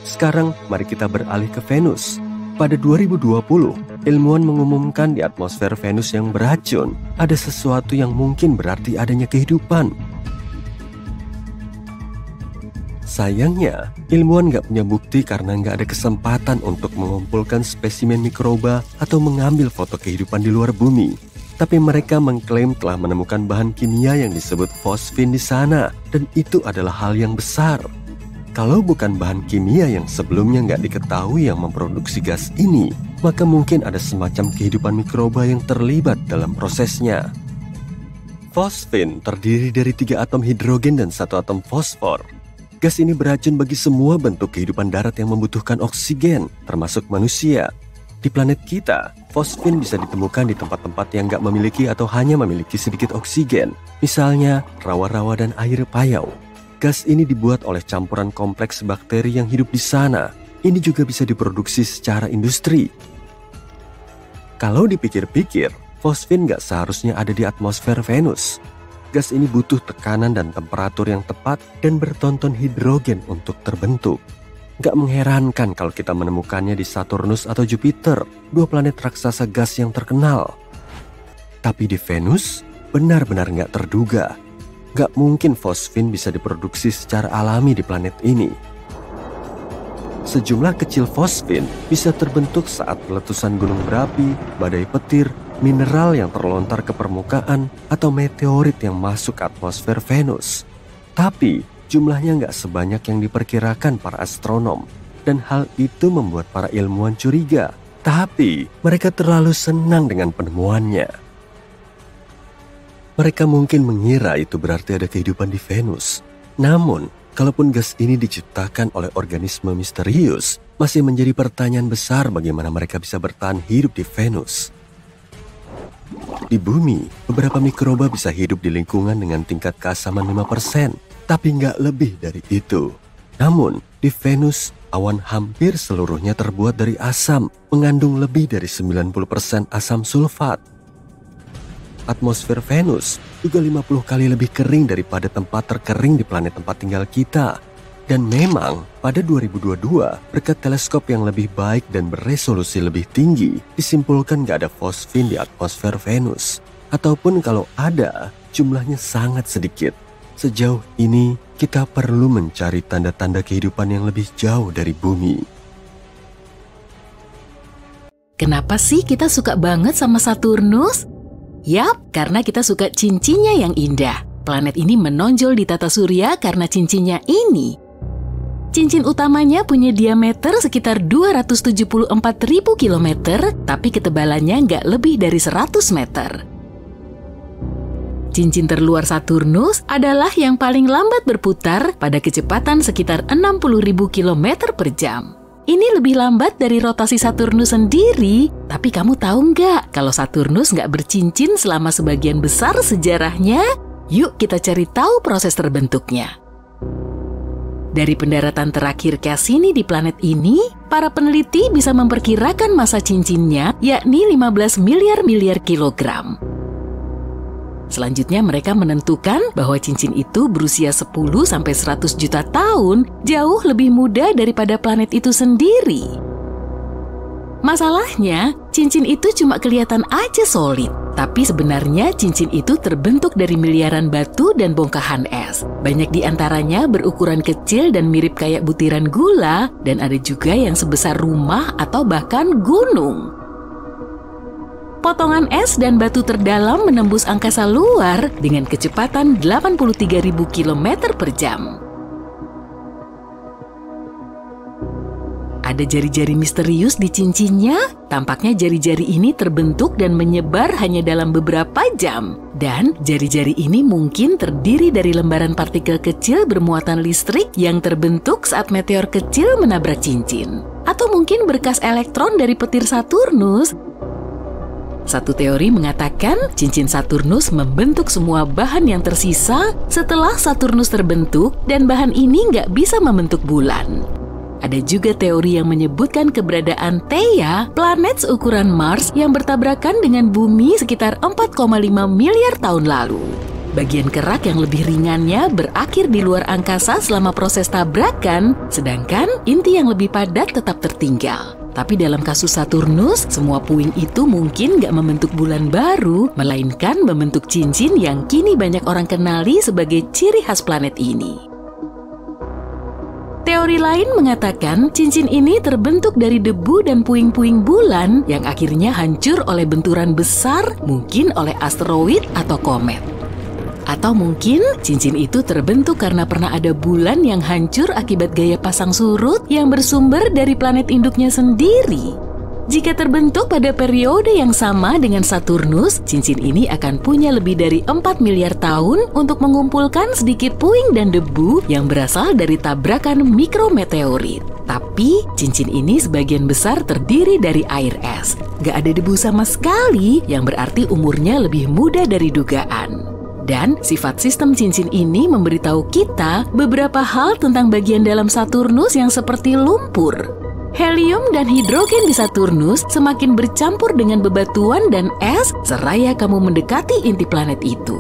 Sekarang mari kita beralih ke Venus. Pada 2020, ilmuwan mengumumkan di atmosfer Venus yang beracun ada sesuatu yang mungkin berarti adanya kehidupan. Sayangnya, ilmuwan gak punya bukti karena gak ada kesempatan untuk mengumpulkan spesimen mikroba atau mengambil foto kehidupan di luar bumi. Tapi mereka mengklaim telah menemukan bahan kimia yang disebut fosfin di sana, dan itu adalah hal yang besar. Kalau bukan bahan kimia yang sebelumnya gak diketahui yang memproduksi gas ini, maka mungkin ada semacam kehidupan mikroba yang terlibat dalam prosesnya. Fosfin terdiri dari 3 atom hidrogen dan 1 atom fosfor. Gas ini beracun bagi semua bentuk kehidupan darat yang membutuhkan oksigen, termasuk manusia. Di planet kita, fosfin bisa ditemukan di tempat-tempat yang gak memiliki atau hanya memiliki sedikit oksigen. Misalnya, rawa-rawa dan air payau. Gas ini dibuat oleh campuran kompleks bakteri yang hidup di sana. Ini juga bisa diproduksi secara industri. Kalau dipikir-pikir, fosfin gak seharusnya ada di atmosfer Venus. Gas ini butuh tekanan dan temperatur yang tepat dan bertonton hidrogen untuk terbentuk. Gak mengherankan kalau kita menemukannya di Saturnus atau Jupiter, 2 planet raksasa gas yang terkenal. Tapi di Venus, benar-benar gak terduga. Gak mungkin fosfin bisa diproduksi secara alami di planet ini. Sejumlah kecil fosfin bisa terbentuk saat letusan gunung berapi, badai petir, mineral yang terlontar ke permukaan, atau meteorit yang masuk ke atmosfer Venus. Tapi jumlahnya nggak sebanyak yang diperkirakan para astronom, dan hal itu membuat para ilmuwan curiga. Tapi mereka terlalu senang dengan penemuannya. Mereka mungkin mengira itu berarti ada kehidupan di Venus. Namun, kalaupun gas ini diciptakan oleh organisme misterius, masih menjadi pertanyaan besar bagaimana mereka bisa bertahan hidup di Venus. Di bumi, beberapa mikroba bisa hidup di lingkungan dengan tingkat keasaman 5%, tapi nggak lebih dari itu. Namun, di Venus, awan hampir seluruhnya terbuat dari asam, mengandung lebih dari 90% asam sulfat. Atmosfer Venus juga 50 kali lebih kering daripada tempat terkering di planet tempat tinggal kita. Dan memang, pada 2022, berkat teleskop yang lebih baik dan beresolusi lebih tinggi, disimpulkan gak ada fosfin di atmosfer Venus. Ataupun kalau ada, jumlahnya sangat sedikit. Sejauh ini, kita perlu mencari tanda-tanda kehidupan yang lebih jauh dari bumi. Kenapa sih kita suka banget sama Saturnus? Yap, karena kita suka cincinnya yang indah. Planet ini menonjol di tata surya karena cincinnya ini. Cincin utamanya punya diameter sekitar 274.000 km, tapi ketebalannya nggak lebih dari 100 meter. Cincin terluar Saturnus adalah yang paling lambat berputar pada kecepatan sekitar 60.000 km per jam. Ini lebih lambat dari rotasi Saturnus sendiri, tapi kamu tahu nggak kalau Saturnus nggak bercincin selama sebagian besar sejarahnya? Yuk kita cari tahu proses terbentuknya. Dari pendaratan terakhir Cassini di planet ini, para peneliti bisa memperkirakan masa cincinnya, yakni 15 miliar kilogram. Selanjutnya mereka menentukan bahwa cincin itu berusia 10-100 juta tahun, jauh lebih muda daripada planet itu sendiri. Masalahnya, cincin itu cuma kelihatan aja solid. Tapi sebenarnya cincin itu terbentuk dari miliaran batu dan bongkahan es. Banyak di antaranya berukuran kecil dan mirip kayak butiran gula, dan ada juga yang sebesar rumah atau bahkan gunung. Potongan es dan batu terdalam menembus angkasa luar dengan kecepatan 83.000 km per jam. Ada Ada jari-jari misterius di cincinnya. Tampaknya jari-jari ini terbentuk dan menyebar hanya dalam beberapa jam. Dan jari-jari ini mungkin terdiri dari lembaran partikel kecil bermuatan listrik yang terbentuk saat meteor kecil menabrak cincin. Atau mungkin berkas elektron dari petir Saturnus. Satu teori mengatakan cincin Saturnus membentuk semua bahan yang tersisa setelah Saturnus terbentuk dan bahan ini nggak bisa membentuk bulan. Ada juga teori yang menyebutkan keberadaan Theia, planet seukuran Mars yang bertabrakan dengan bumi sekitar 4,5 miliar tahun lalu. Bagian kerak yang lebih ringannya berakhir di luar angkasa selama proses tabrakan, sedangkan inti yang lebih padat tetap tertinggal. Tapi dalam kasus Saturnus, semua puing itu mungkin nggak membentuk bulan baru, melainkan membentuk cincin yang kini banyak orang kenali sebagai ciri khas planet ini. Teori lain mengatakan cincin ini terbentuk dari debu dan puing-puing bulan yang akhirnya hancur oleh benturan besar, mungkin oleh asteroid atau komet. Atau mungkin cincin itu terbentuk karena pernah ada bulan yang hancur akibat gaya pasang surut yang bersumber dari planet induknya sendiri. Jika terbentuk pada periode yang sama dengan Saturnus, cincin ini akan punya lebih dari 4 miliar tahun untuk mengumpulkan sedikit puing dan debu yang berasal dari tabrakan mikrometeorit. Tapi, cincin ini sebagian besar terdiri dari air es. Gak ada debu sama sekali, yang berarti umurnya lebih muda dari dugaan. Dan sifat sistem cincin ini memberitahu kita beberapa hal tentang bagian dalam Saturnus yang seperti lumpur. Helium dan hidrogen di Saturnus semakin bercampur dengan bebatuan dan es seraya kamu mendekati inti planet itu.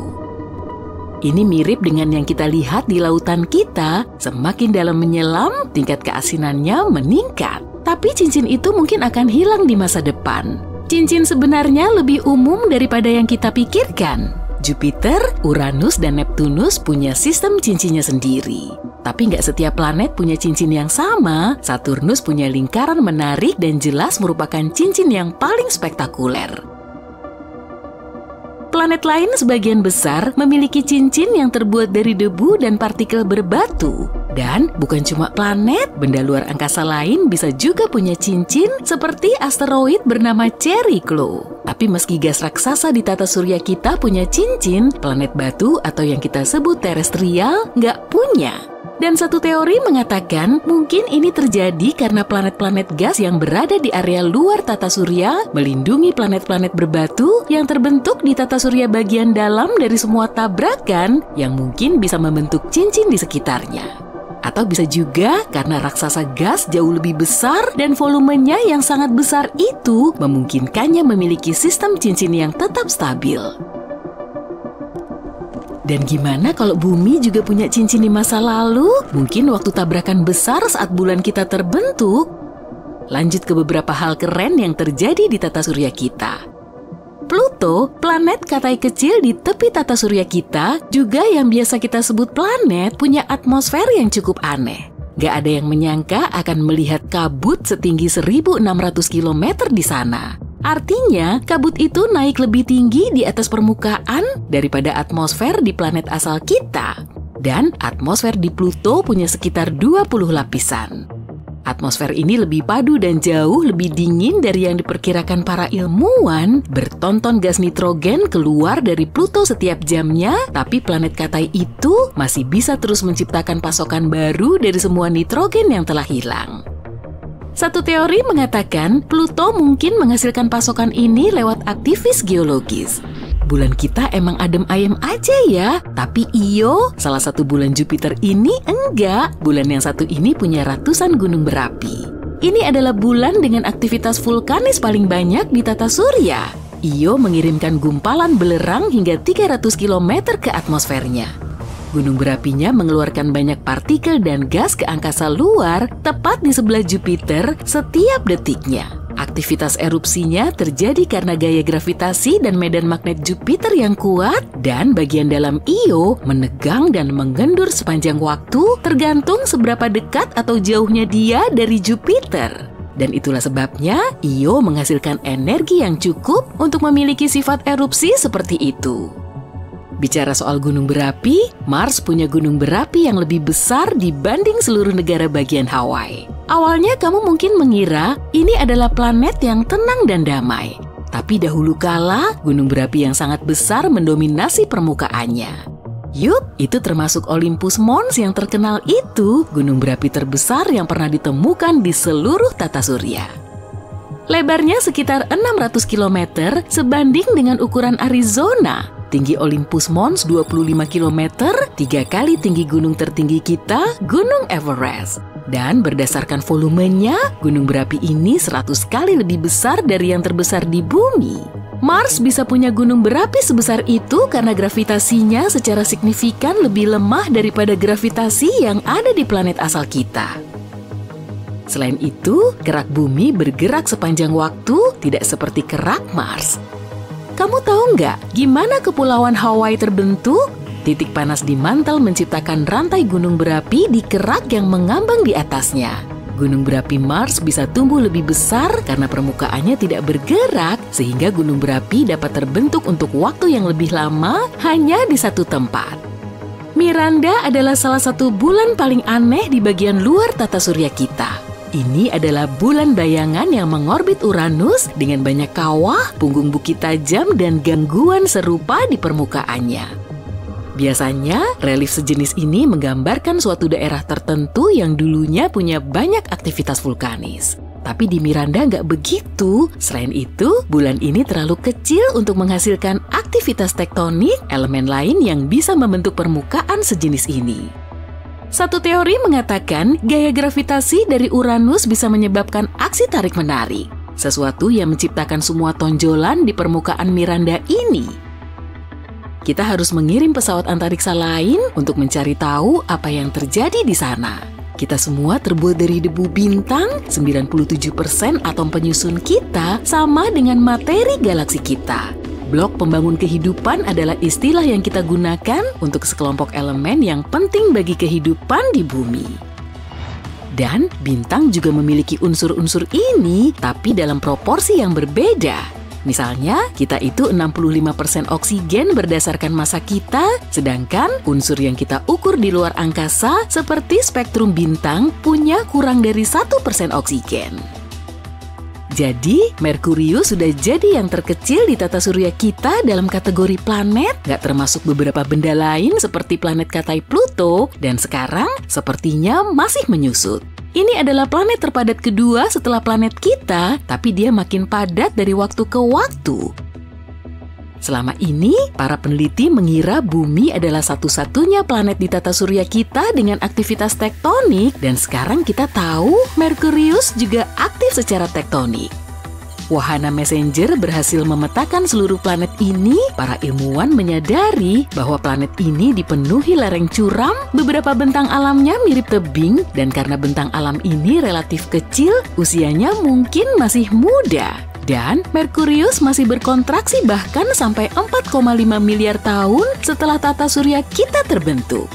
Ini mirip dengan yang kita lihat di lautan kita, semakin dalam menyelam, tingkat keasinannya meningkat. Tapi cincin itu mungkin akan hilang di masa depan. Cincin sebenarnya lebih umum daripada yang kita pikirkan. Jupiter, Uranus, dan Neptunus punya sistem cincinnya sendiri. Tapi nggak setiap planet punya cincin yang sama. Saturnus punya lingkaran menarik dan jelas merupakan cincin yang paling spektakuler. Planet lain sebagian besar memiliki cincin yang terbuat dari debu dan partikel berbatu. Dan bukan cuma planet, benda luar angkasa lain bisa juga punya cincin seperti asteroid bernama Cherry-Claw. Tapi meski gas raksasa di tata surya kita punya cincin, planet batu atau yang kita sebut terestrial nggak punya. Dan satu teori mengatakan mungkin ini terjadi karena planet-planet gas yang berada di area luar tata surya melindungi planet-planet berbatu yang terbentuk di tata surya bagian dalam dari semua tabrakan yang mungkin bisa membentuk cincin di sekitarnya. Atau bisa juga karena raksasa gas jauh lebih besar dan volumenya yang sangat besar itu memungkinkannya memiliki sistem cincin yang tetap stabil. Dan gimana kalau bumi juga punya cincin di masa lalu? Mungkin waktu tabrakan besar saat bulan kita terbentuk. Lanjut ke beberapa hal keren yang terjadi di tata surya kita. Pluto, planet katai kecil di tepi tata surya kita, juga yang biasa kita sebut planet, punya atmosfer yang cukup aneh. Gak ada yang menyangka akan melihat kabut setinggi 1.600 km di sana. Artinya, kabut itu naik lebih tinggi di atas permukaan daripada atmosfer di planet asal kita. Dan atmosfer di Pluto punya sekitar 20 lapisan. Atmosfer ini lebih padu dan jauh lebih dingin dari yang diperkirakan para ilmuwan. Bertonton gas nitrogen keluar dari Pluto setiap jamnya, tapi planet katai itu masih bisa terus menciptakan pasokan baru dari semua nitrogen yang telah hilang. Satu teori mengatakan Pluto mungkin menghasilkan pasokan ini lewat aktivis geologis. Bulan kita emang adem ayem aja ya, tapi Io, salah satu bulan Jupiter ini enggak. Bulan yang satu ini punya ratusan gunung berapi. Ini adalah bulan dengan aktivitas vulkanis paling banyak di tata surya. Io mengirimkan gumpalan belerang hingga 300 km ke atmosfernya. Gunung berapinya mengeluarkan banyak partikel dan gas ke angkasa luar tepat di sebelah Jupiter setiap detiknya. Aktivitas erupsinya terjadi karena gaya gravitasi dan medan magnet Jupiter yang kuat, dan bagian dalam Io menegang dan menggendur sepanjang waktu tergantung seberapa dekat atau jauhnya dia dari Jupiter. Dan itulah sebabnya Io menghasilkan energi yang cukup untuk memiliki sifat erupsi seperti itu. Bicara soal gunung berapi, Mars punya gunung berapi yang lebih besar dibanding seluruh negara bagian Hawaii. Awalnya kamu mungkin mengira ini adalah planet yang tenang dan damai. Tapi dahulu kala, gunung berapi yang sangat besar mendominasi permukaannya. Yup, itu termasuk Olympus Mons yang terkenal itu, gunung berapi terbesar yang pernah ditemukan di seluruh tata surya. Lebarnya sekitar 600 km sebanding dengan ukuran Arizona. Tinggi Olympus Mons 25 km, 3 kali tinggi gunung tertinggi kita, Gunung Everest. Dan berdasarkan volumenya, gunung berapi ini 100 kali lebih besar dari yang terbesar di bumi. Mars bisa punya gunung berapi sebesar itu karena gravitasinya secara signifikan lebih lemah daripada gravitasi yang ada di planet asal kita. Selain itu, gerak bumi bergerak sepanjang waktu, tidak seperti gerak Mars. Kamu tahu nggak gimana Kepulauan Hawaii terbentuk? Titik panas di mantel menciptakan rantai gunung berapi di kerak yang mengambang di atasnya. Gunung berapi Mars bisa tumbuh lebih besar karena permukaannya tidak bergerak, sehingga gunung berapi dapat terbentuk untuk waktu yang lebih lama hanya di satu tempat. Miranda adalah salah satu bulan paling aneh di bagian luar tata surya kita. Ini adalah bulan bayangan yang mengorbit Uranus dengan banyak kawah, punggung bukit tajam, dan gangguan serupa di permukaannya. Biasanya, relief sejenis ini menggambarkan suatu daerah tertentu yang dulunya punya banyak aktivitas vulkanis. Tapi di Miranda nggak begitu. Selain itu, bulan ini terlalu kecil untuk menghasilkan aktivitas tektonik elemen lain yang bisa membentuk permukaan sejenis ini. Satu teori mengatakan gaya gravitasi dari Uranus bisa menyebabkan aksi tarik-menarik, sesuatu yang menciptakan semua tonjolan di permukaan Miranda ini. Kita harus mengirim pesawat antariksa lain untuk mencari tahu apa yang terjadi di sana. Kita semua terbuat dari debu bintang, 97% atom penyusun kita sama dengan materi galaksi kita. Blok pembangun kehidupan adalah istilah yang kita gunakan untuk sekelompok elemen yang penting bagi kehidupan di bumi. Dan bintang juga memiliki unsur-unsur ini, tapi dalam proporsi yang berbeda. Misalnya, kita itu 65% oksigen berdasarkan massa kita, sedangkan unsur yang kita ukur di luar angkasa seperti spektrum bintang punya kurang dari 1% oksigen. Jadi, Merkurius sudah jadi yang terkecil di tata surya kita dalam kategori planet, gak termasuk beberapa benda lain seperti planet Katai Pluto, dan sekarang sepertinya masih menyusut. Ini adalah planet terpadat kedua setelah planet kita, tapi dia makin padat dari waktu ke waktu. Selama ini, para peneliti mengira bumi adalah satu-satunya planet di tata surya kita dengan aktivitas tektonik, dan sekarang kita tahu Merkurius juga aktif secara tektonik. Wahana Messenger berhasil memetakan seluruh planet ini. Para ilmuwan menyadari bahwa planet ini dipenuhi lereng curam, beberapa bentang alamnya mirip tebing, dan karena bentang alam ini relatif kecil, usianya mungkin masih muda. Dan Merkurius masih berkontraksi bahkan sampai 4,5 miliar tahun setelah tata surya kita terbentuk.